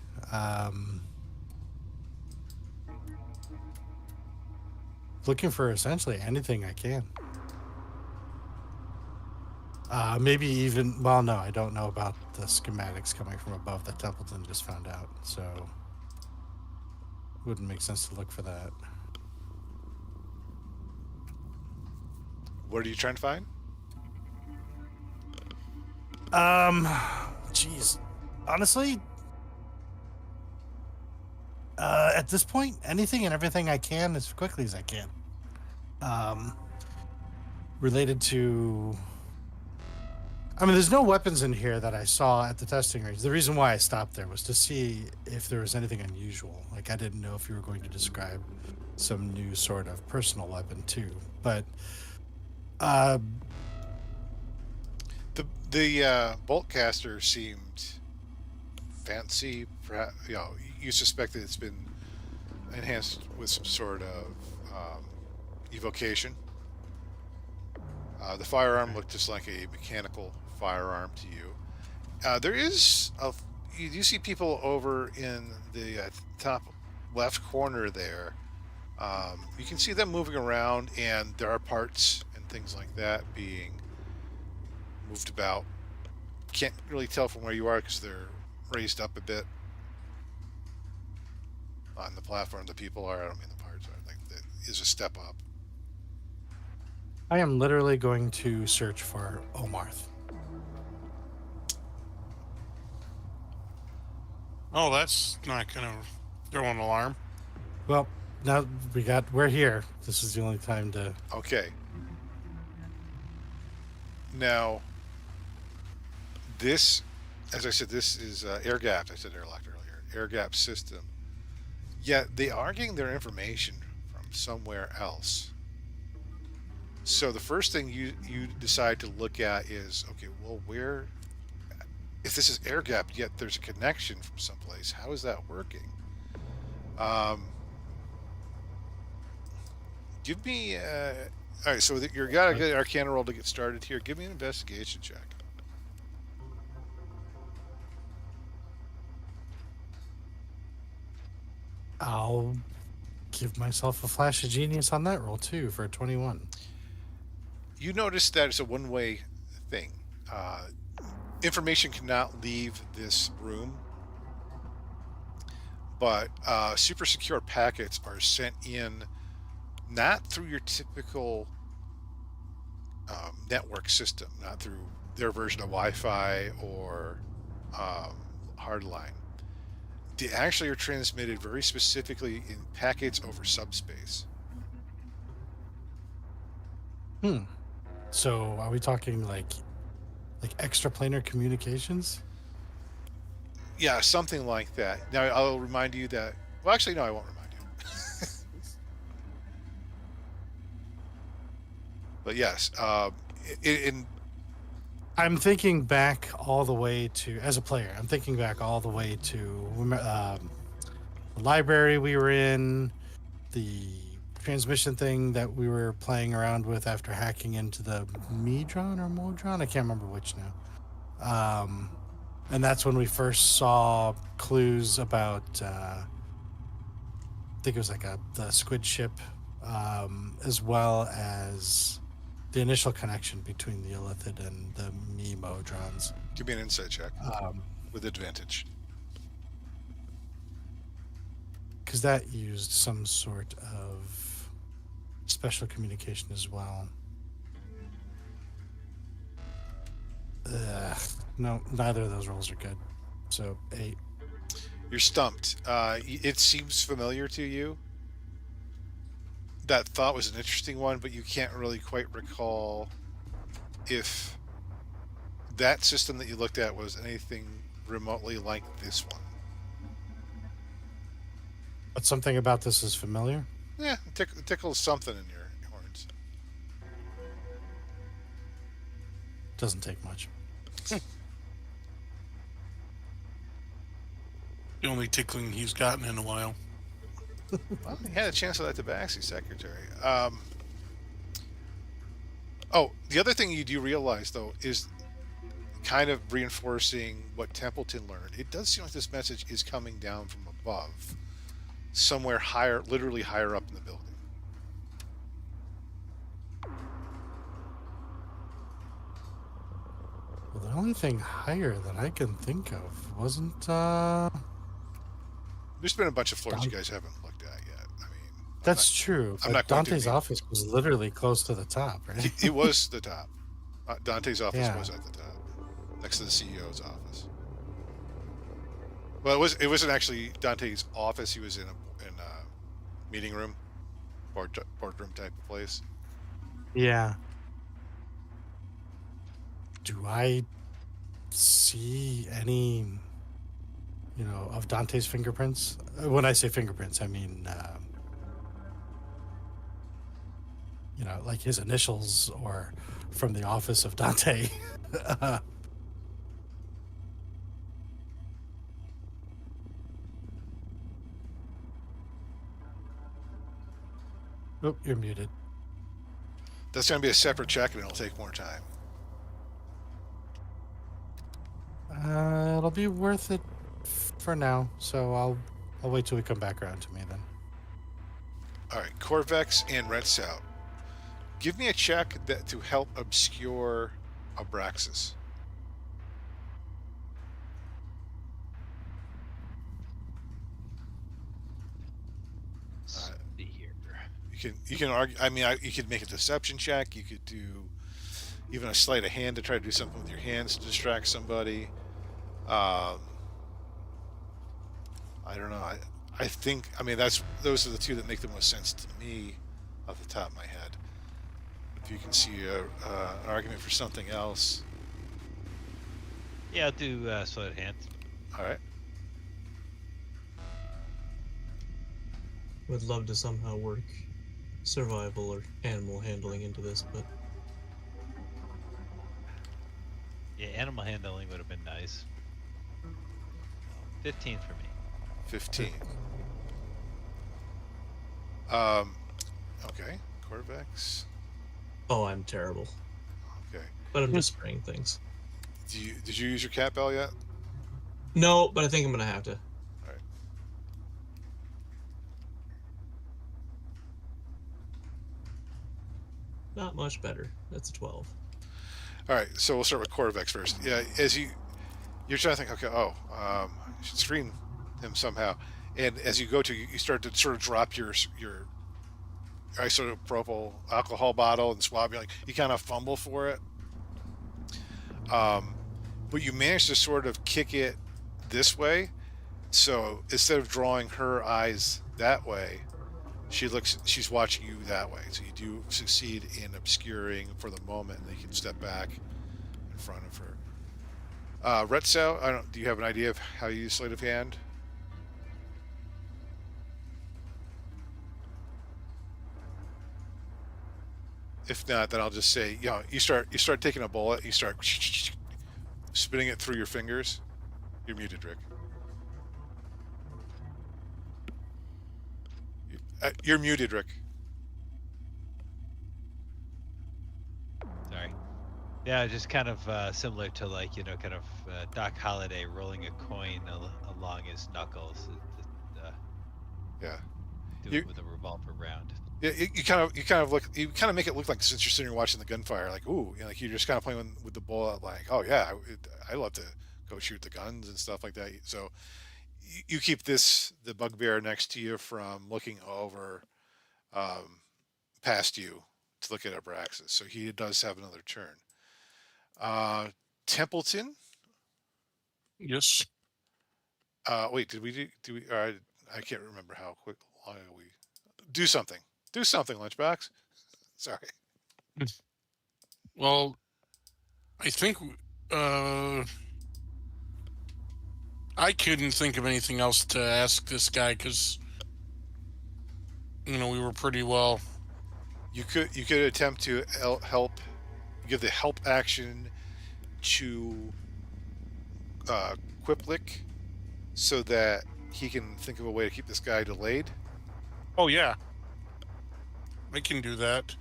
Looking for essentially anything I can. Maybe even, well, no, I don't know about the schematics coming from above that Templeton just found out, so wouldn't make sense to look for that. What are you trying to find? Jeez, honestly, at this point, anything and everything I can as quickly as I can. Related to, I mean, there's no weapons in here that I saw at the testing range. The reason why I stopped there was to see if there was anything unusual. Like, I didn't know if you were going to describe some new sort of personal weapon too. But The bolt caster seemed fancy. Perhaps, you suspect that it's been enhanced with some sort of evocation. The firearm looked just like a mechanical firearm to you. There is you do see people over in the top left corner there. You can see them moving around, and there are parts and things like that being moved about. Can't really tell from where you are because they're raised up a bit on the platform. The people are. I don't mean the parts are. Like that is a step up. I am literally going to search for Omarth. Oh, that's not gonna throw an alarm. Well, now we're here. This is the only time to. Okay. Now, this, as I said, this is air gapped. I said airlocked earlier. Air gapped system. Yet they are getting their information from somewhere else. So the first thing you decide to look at is, okay, well, where, if this is air gapped, yet there's a connection from someplace, how is that working? Give me, all right, so you've got a good Arcana roll to get started here. Give me an investigation check. I'll give myself a flash of genius on that roll too for a 21. You notice that it's a one-way thing. Information cannot leave this room, but super secure packets are sent in not through your typical network system, not through their version of Wi-Fi or hardline. They actually are transmitted very specifically in packets over subspace. So are we talking like extraplanar communications? Yeah, something like that. Now I'll remind you that. Well, actually, no, I won't remind you. But yes, in I'm thinking back all the way to, as a player, I'm thinking back all the way to the library we were in, the transmission thing that we were playing around with after hacking into the Medron or Modron. I can't remember which now. And that's when we first saw clues about, I think it was like the squid ship, as well as the initial connection between the Illithid and the Me Modrons. give me an insight check with advantage. Because that used some sort of special communication as well. No, neither of those rolls are good. So 8. You're stumped. It seems familiar to you. That thought was an interesting one, but you can't really quite recall if that system that you looked at was anything remotely like this one. But something about this is familiar. Yeah, tickles something in your horns. Doesn't take much. The only tickling he's gotten in a while. Well, he had a chance of that Tabaxi secretary. The other thing you do realize, though, is kind of reinforcing what Templeton learned. It does seem like this message is coming down from above, somewhere higher, literally higher up in the building. Well, the only thing higher that I can think of wasn't. There's been a bunch of floors you guys haven't looked at yet. I mean, That's true. I'm But not going to Dante's be- office was literally close to the top, right? it was the top. Dante's office Yeah. was at the top, next to the CEO's office. Well, it wasn't actually Dante's office. He was in a meeting room, boardroom type of place. Yeah. Do I see any, of Dante's fingerprints? When I say fingerprints, I mean, like his initials or from the office of Dante. Oh, you're muted. That's going to be a separate check, and it'll take more time. It'll be worth it for now, so I'll wait till we come back around to me then. All right, Corvex and Red Sout. Give me a check to help obscure Abraxas. See here. You can argue. I mean, you could make a deception check. You could do even a sleight of hand to try to do something with your hands to distract somebody. I don't know. I think. I mean, those are the two that make the most sense to me, off the top of my head. If you can see an argument for something else. Yeah, I'll do sleight of hand. All right. Would love to somehow work survival or animal handling into this, but Yeah, animal handling would have been nice. 15 for me. 15. Okay. Corvex. oh, I'm terrible. Okay. But I'm just spraying things. Did you use your cat bell yet? No, but I think I'm gonna have to. All right. Not much better. That's a 12. All right, so we'll start with Corvex first. Yeah, as you're trying to think, okay, I should screen him somehow, and as you go to, you start to sort of drop your isopropyl alcohol bottle and swab. You kind of fumble for it, but you manage to sort of kick it this way. So instead of drawing her eyes that way, she's watching you that way. So you do succeed in obscuring for the moment, and you can step back in front of her. Retzel, do you have an idea of how you use sleight of hand? If not, then I'll just say, you start taking a bullet, you start spinning it through your fingers. You're muted, Rick. You're muted, Rick. Sorry. Yeah, just kind of similar to Doc Holliday rolling a coin along his knuckles. Yeah. Do it with a revolver round. Yeah, you kind of make it look like since you're sitting here watching the gunfire, like, ooh, like you're just kind of playing with the bullet, like, oh yeah, I love to go shoot the guns and stuff like that. So you keep the bugbear next to you from looking over past you to look at Abraxas. So he does have another turn. Templeton. Yes. Wait, did we I can't remember how long ago we do something. Do something, Lunchbox. Sorry. Well, I think I couldn't think of anything else to ask this guy because we were pretty well. You could attempt to help, give the help action to Quiplik so that he can think of a way to keep this guy delayed. Oh yeah, I can do that.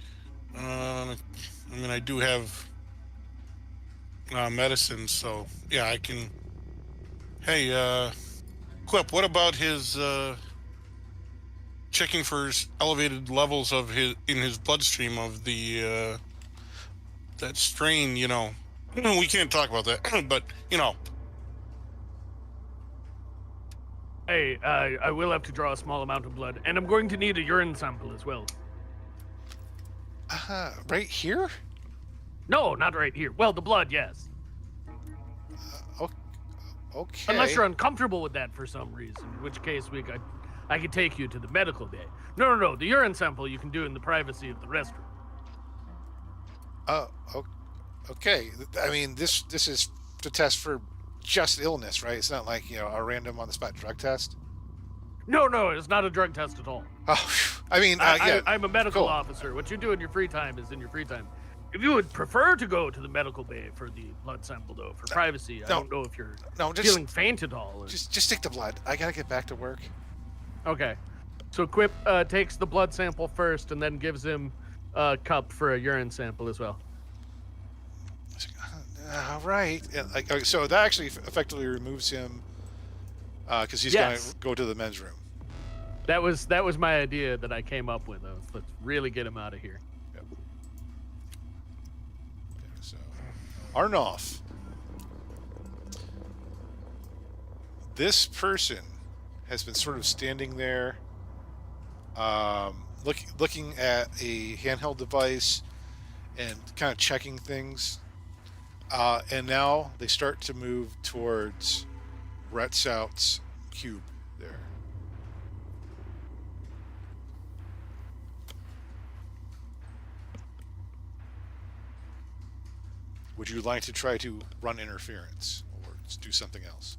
I do have medicine, so yeah, I can. Hey, Quip, what about his checking for elevated levels of in his bloodstream of the that strain? We can't talk about that, but Hey, I will have to draw a small amount of blood, and I'm going to need a urine sample as well. Right here? No, not right here. Well, the blood, yes. Okay. Unless you're uncomfortable with that for some reason, in which case I could take you to the medical bay. No. The urine sample you can do in the privacy of the restroom. Okay. I mean, this is to test for just illness, right? It's not like a random on the spot drug test. No, it's not a drug test at all. Oh, I mean, yeah. I'm a medical cool. officer. What you do in your free time is in your free time. If you would prefer to go to the medical bay for the blood sample, though, for privacy, I don't know if you're feeling faint at all. Or... Just take the blood. I gotta get back to work. Okay. So Quip takes the blood sample first and then gives him a cup for a urine sample as well. All right. So that actually effectively removes him because he's going to go to the men's room. That was my idea that I came up with. Let's really get him out of here. Yep. Okay, so Arnoff. This person has been sort of standing there, looking at a handheld device and kind of checking things. And now they start to move towards Retzout's cube there. Would you like to try to run interference or do something else?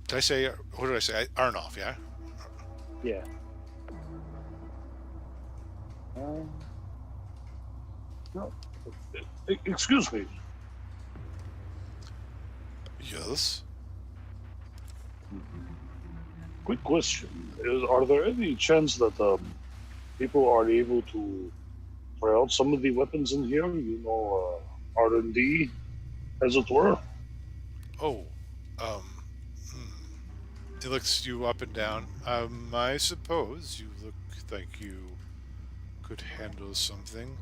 Did I say, what did I say? Arnoff, yeah? Yeah. No. Excuse me. Yes. Quick question: are there any chance that people are able to try out some of the weapons in here? R&D, as it were. Oh, he looks you up and down. I suppose you look like you could handle something.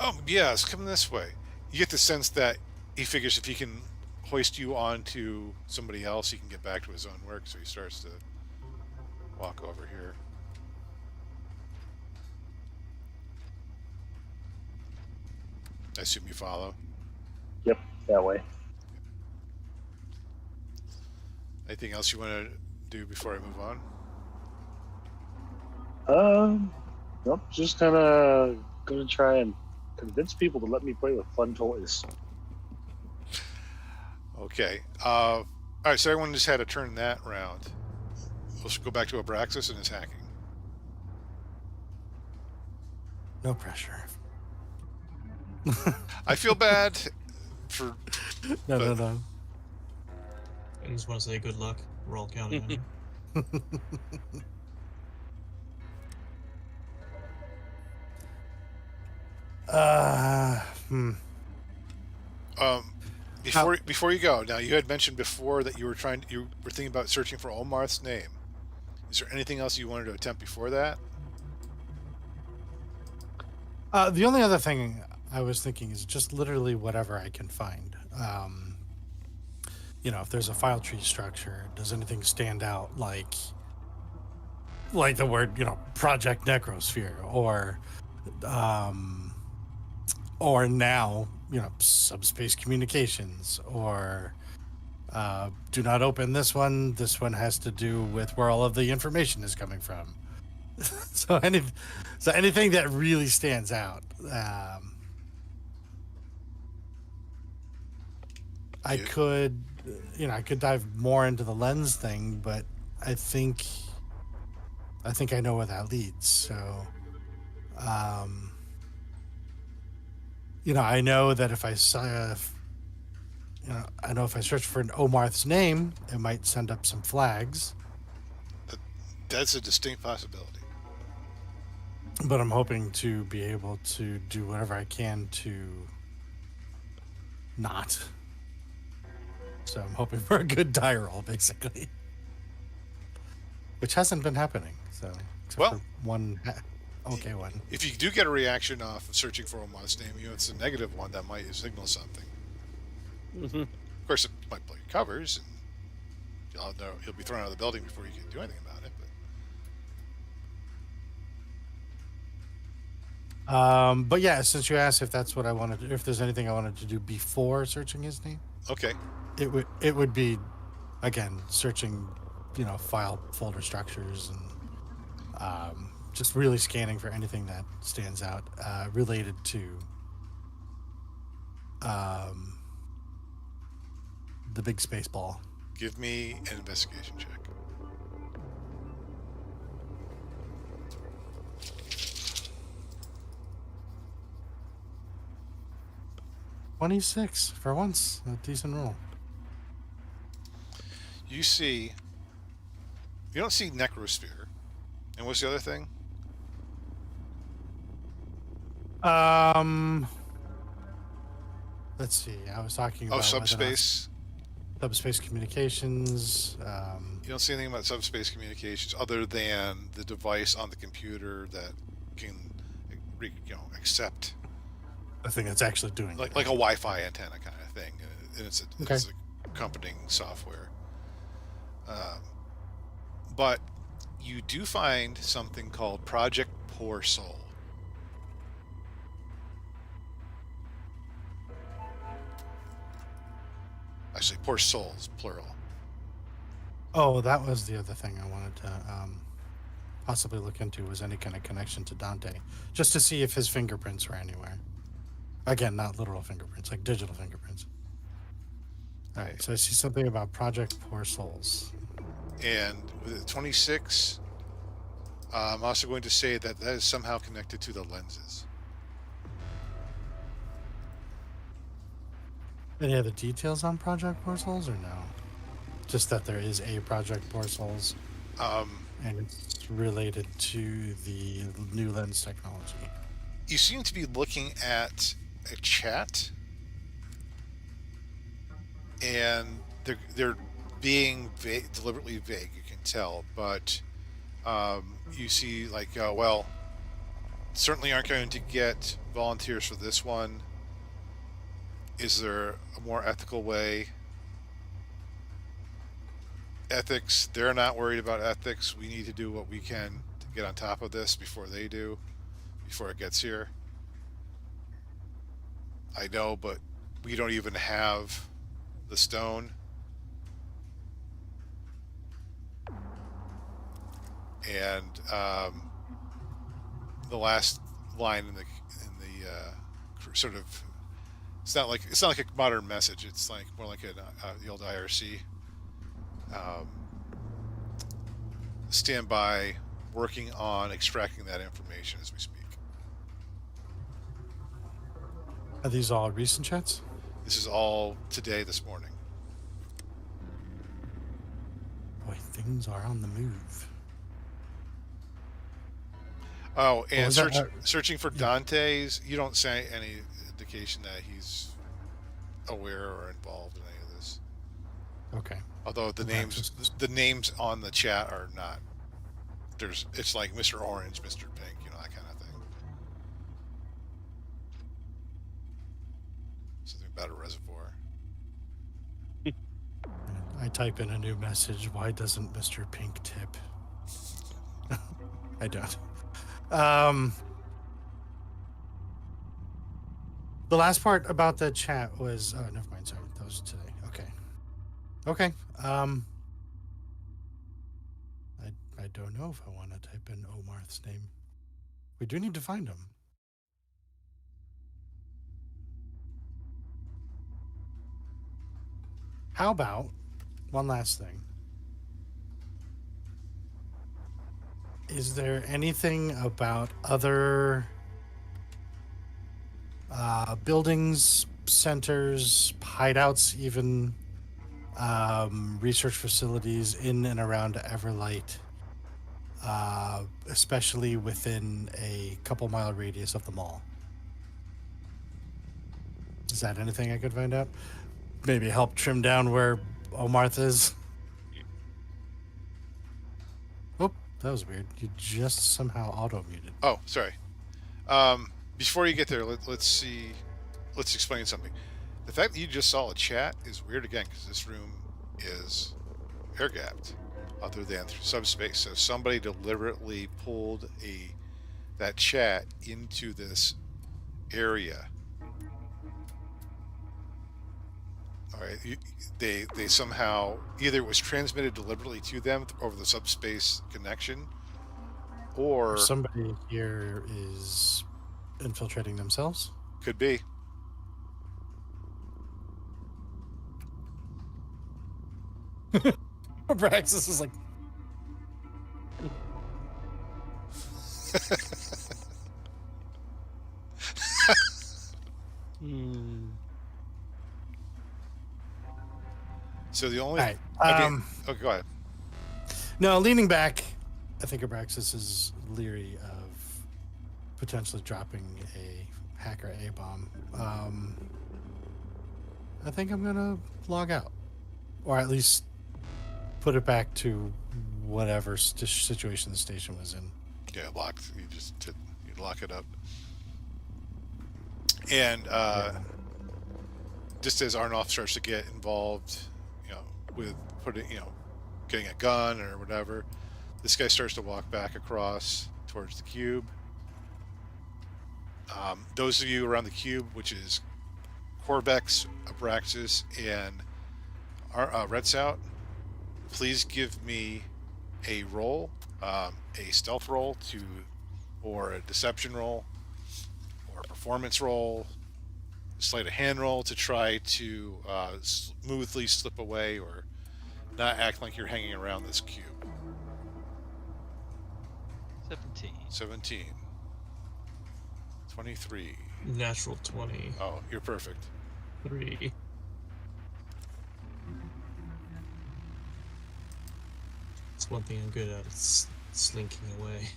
Oh, yes, come this way. You get the sense that he figures if he can hoist you onto somebody else, he can get back to his own work, so he starts to walk over here. I assume you follow. Yep, that way. Anything else you want to do before I move on? Nope. Just kind of gonna try and convince people to let me play with fun toys. Okay. All right, so everyone just had to turn that round. Let's go back to Abraxas and his hacking. No pressure. I feel bad for... No. I just want to say good luck. We're all counting on you. Before you go, now you had mentioned before that you were thinking about searching for Omarth's name. Is there anything else you wanted to attempt before that? The only other thing I was thinking is just literally whatever I can find. If there's a file tree structure, does anything stand out like the word, Project Necrosphere or now, subspace communications or do not open this one. This one has to do with where all of the information is coming from. so anything that really stands out. I could dive more into the lens thing, but I think I know where that leads. So, I know that if I search for an Omarth's name, it might send up some flags. That's a distinct possibility. But I'm hoping to be able to do whatever I can to not. So I'm hoping for a good die roll, basically. Which hasn't been happening. So, except for one okay one. If you do get a reaction off of searching for Omarth's name, it's a negative one that might signal something. Mm-hmm. Of course, it might blow your covers, and you'll be thrown out of the building before you can do anything about it. But yeah, since you asked if that's what I wanted to, if there's anything I wanted to do before searching his name, Okay. it would be, again, searching, file folder structures and just really scanning for anything that stands out related to the big space ball. Give me an investigation check. 26 for once, a decent roll. You don't see Necrosphere. And what's the other thing? Let's see. I was talking about Subspace. Subspace communications. You don't see anything about subspace communications other than the device on the computer that can, accept I think it's actually doing like a Wi-Fi antenna kind of thing, and it's accompanying software. But you do find something called Project Poor Soul. Actually, Poor Souls, plural. Oh, that was the other thing I wanted to possibly look into, was any kind of connection to Dante, just to see if his fingerprints were anywhere. Again, not literal fingerprints, like digital fingerprints. All right, so I see something about Project Poor Souls. And with 26, I'm also going to say that is somehow connected to the lenses. Any other details on Project Poor Souls, or no? Just that there is a Project Poor Souls, and it's related to the new lens technology. You seem to be looking at a chat, and they're being deliberately vague. You can tell, but you see certainly aren't going to get volunteers for this one. Is there a more ethical way? ethics, they're not worried about ethics. We need to do what we can to get on top of this before they do, before it gets here. I know, but we don't even have the stone. And the last line in the sort of, it's not like a modern message. It's like more like the old IRC. Stand by, working on extracting that information as we speak. Are these all recent chats? This is all today, this morning. Boy, things are on the move. Oh, and was that? searching for Dante's. You don't say any indication that he's aware or involved in any of this. Okay. Although the names on the chat are not. It's like Mr. Orange, Mr. Pink, that kind of thing. Something about a reservoir. I type in a new message. Why doesn't Mr. Pink tip? I don't. The last part about the chat was. Oh, never mind. Sorry, that was today. Okay. I don't know if I want to type in Omarth's name. We do need to find him. How about one last thing? Is there anything about other buildings, centers, hideouts, even research facilities in and around Everlight, especially within a couple-mile radius of the mall? Is that anything I could find out? Maybe help trim down where Omarth is? Oh, that was weird. You just somehow auto-muted. Oh, sorry. Before you get there, let's explain something. The fact that you just saw a chat is weird again, because this room is air-gapped other than through subspace. So somebody deliberately pulled that chat into this area. All right, they somehow, either it was transmitted deliberately to them over the subspace connection, or somebody here is infiltrating themselves. Could be. Braxis is like. So the only. All right. Okay, go ahead. No, leaning back, I think Abraxas is leery of potentially dropping a hacker A-bomb. I think I'm gonna log out, or at least put it back to whatever situation the station was in. Yeah, locked. You lock it up. And just as Arnoff starts to get involved, with getting a gun or whatever, this guy starts to walk back across towards the cube. Those of you around the cube, which is Corvex, Abraxas, and Red Sout, please give me a roll, a stealth roll or a deception roll, or a performance roll, sleight of hand roll to try to smoothly slip away or not act like you're hanging around this cube. 17. 23. Natural 20. Oh, you're perfect. 3. It's one thing I'm good at. It's slinking away.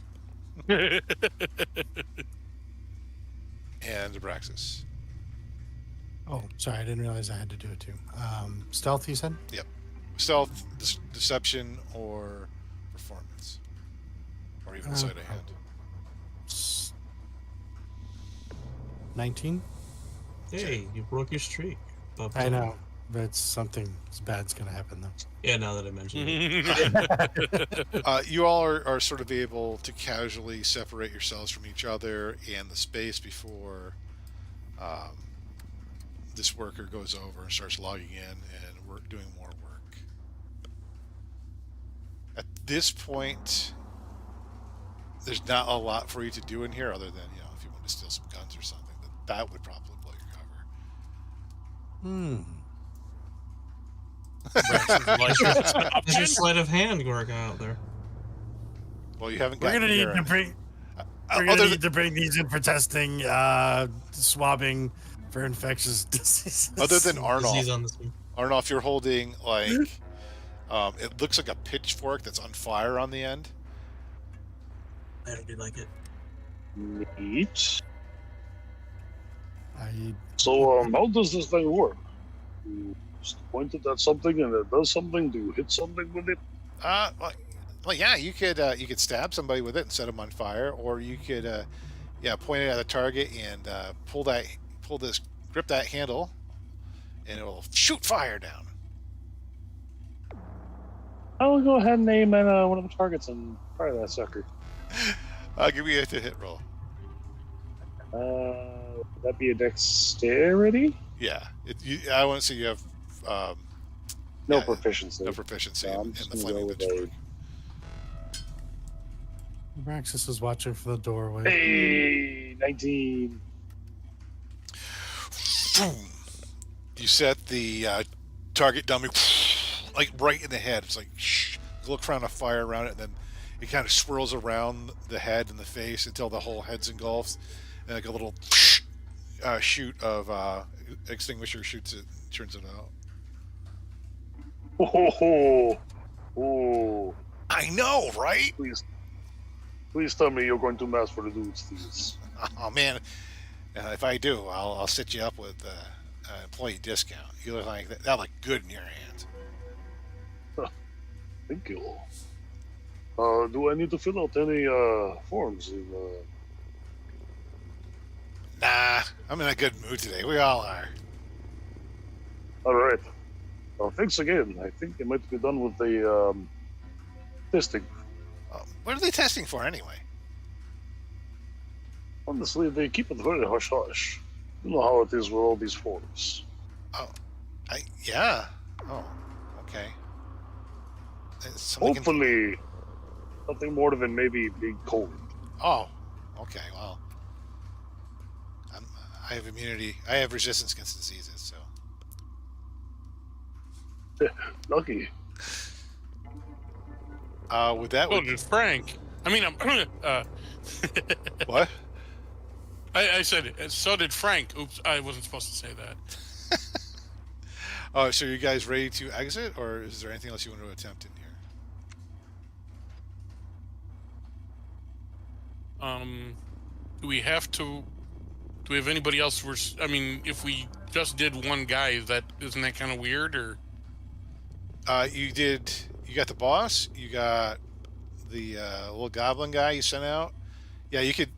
And Abraxas. Oh, sorry, I didn't realize I had to do it too. Stealth, you said? Yep. Stealth, deception, or performance, or even sleight of hand. 19. Hey, you broke your streak. I know. But something bad's gonna happen though. Yeah, now that I mentioned it. You all are sort of able to casually separate yourselves from each other and the space before this worker goes over and starts logging in and we're doing more work. At this point, there's not a lot for you to do in here other than, if you want to steal some guns or something, that would probably blow your cover. There's a sleight of hand working out there. Well, you haven't We're got gonna need to bring. We're gonna need to bring these in for testing, swabbing for infectious diseases. Other than Disease Arnold, on this one. Arnold, you're holding it looks like a pitchfork that's on fire on the end. I do like it. Neat. I So, how does this thing work? You just point it at something and it does something. Do you hit something with it? Well, yeah, you could stab somebody with it and set them on fire, or you could point it at a target and grip that handle, and it will shoot fire down. I'll go ahead and aim at one of the targets and fire that sucker. Give me a hit roll. Would that be a dexterity? Yeah, I want to see you have No proficiency. no proficiency No, I'm in just the gonna flaming go with pitchfork. Braxis is watching from the doorway. Hey, 19. Boom. You set the target dummy like right in the head. It's like look around a fire around it, and then it kind of swirls around the head and the face until the whole head's engulfed, and like a little shoot of extinguisher shoots it, turns it out. Oh. I know, right? Please tell me you're going to mass produce these. Oh man, if I do, I'll set you up with an employee discount. You look like that look good in your hands. Thank you. Do I need to fill out any forms? Nah, I'm in a good mood today. We all are. All right. Well, thanks again. I think it might be done with the testing. What are they testing for anyway? Honestly, they keep it very hush-hush. You know how it is with all these forms. Yeah. Oh, okay. Somebody Hopefully, nothing more than maybe being cold. Oh, okay. Well, I have immunity. I have resistance against diseases, so. Lucky. With that, So did Frank. I mean, what? I said, so did Frank. Oops, I wasn't supposed to say that. Oh, so are you guys ready to exit, or is there anything else you want to attempt in here? Do we have anybody else? If we just did one guy, isn't that kind of weird, or? You got the boss. You got the little goblin guy you sent out. Yeah, you could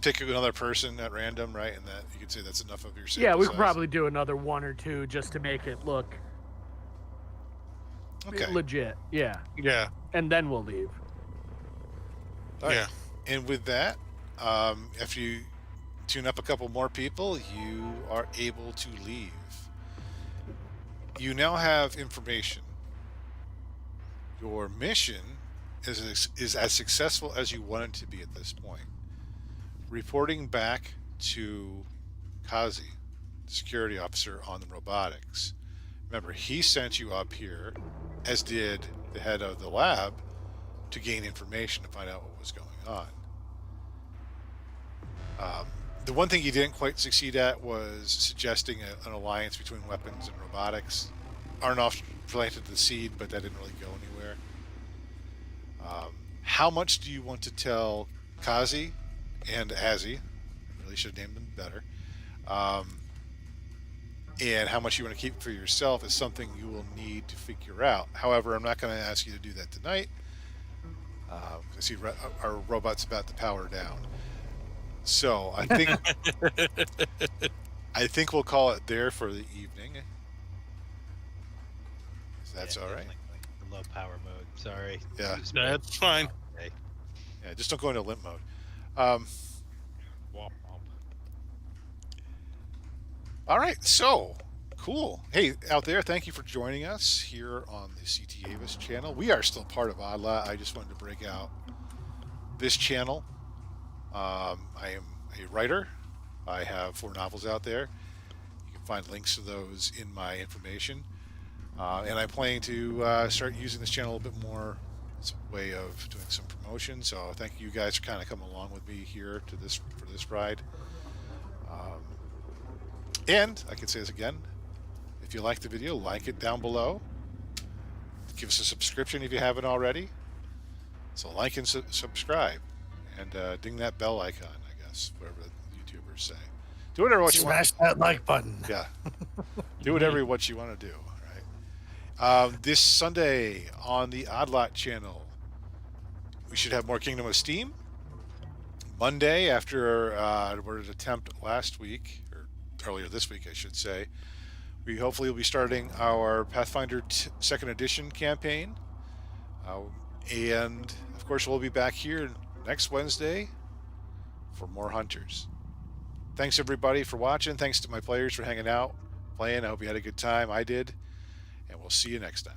pick another person at random, right? And that you could say that's enough of your sample Yeah, we could size. probably do another one or two just to make it look legit. Yeah, Yeah. and then we'll leave. All right. Yeah. And with that, if you tune up a couple more people, you are able to leave. You now have information. Your mission is as successful as you want it to be at this point. Reporting back to Kazi, the security officer on the robotics. Remember, he sent you up here, as did the head of the lab, to gain information to find out what was going on. The one thing you didn't quite succeed at was suggesting an alliance between weapons and robotics. Arnoff planted the seed, but that didn't really go anywhere. How much do you want to tell Kazi and Azzy? Really should have named them better. And how much you want to keep for yourself is something you will need to figure out. However, I'm not going to ask you to do that tonight. I see our robot's about to power down. So I I think we'll call it there for the evening. If that's Yeah, all right. definitely going the low power mode. Sorry. Yeah. It's been That's fine. a day. Yeah, just don't go into limp mode. Um, Womp womp. all right, so cool. Hey, out there, thank you for joining us here on the CT Avis channel. We are still part of Oddla. I just wanted to break out this channel. I am a writer. I have 4 novels out there. You can find links to those in my information. And I'm planning to start using this channel a little bit more as a way of doing some promotion. So thank you guys for kind of coming along with me here to this for this ride. And I can say this again: if you like the video, like it down below. Give us a subscription if you haven't already. So like and subscribe, and ding that bell icon. I guess whatever the YouTubers say. Do whatever what you want. Smash that like button. Yeah. Do whatever what you want to do. All right. This Sunday on the Odd Lot channel, we should have more Kingdom of Steam. Monday, after an attempt last week, or earlier this week, I should say, we hopefully will be starting our Pathfinder 2nd Edition campaign. And, of course, we'll be back here next Wednesday for more Hunters. Thanks, everybody, for watching. Thanks to my players for hanging out, playing. I hope you had a good time. I did. And we'll see you next time.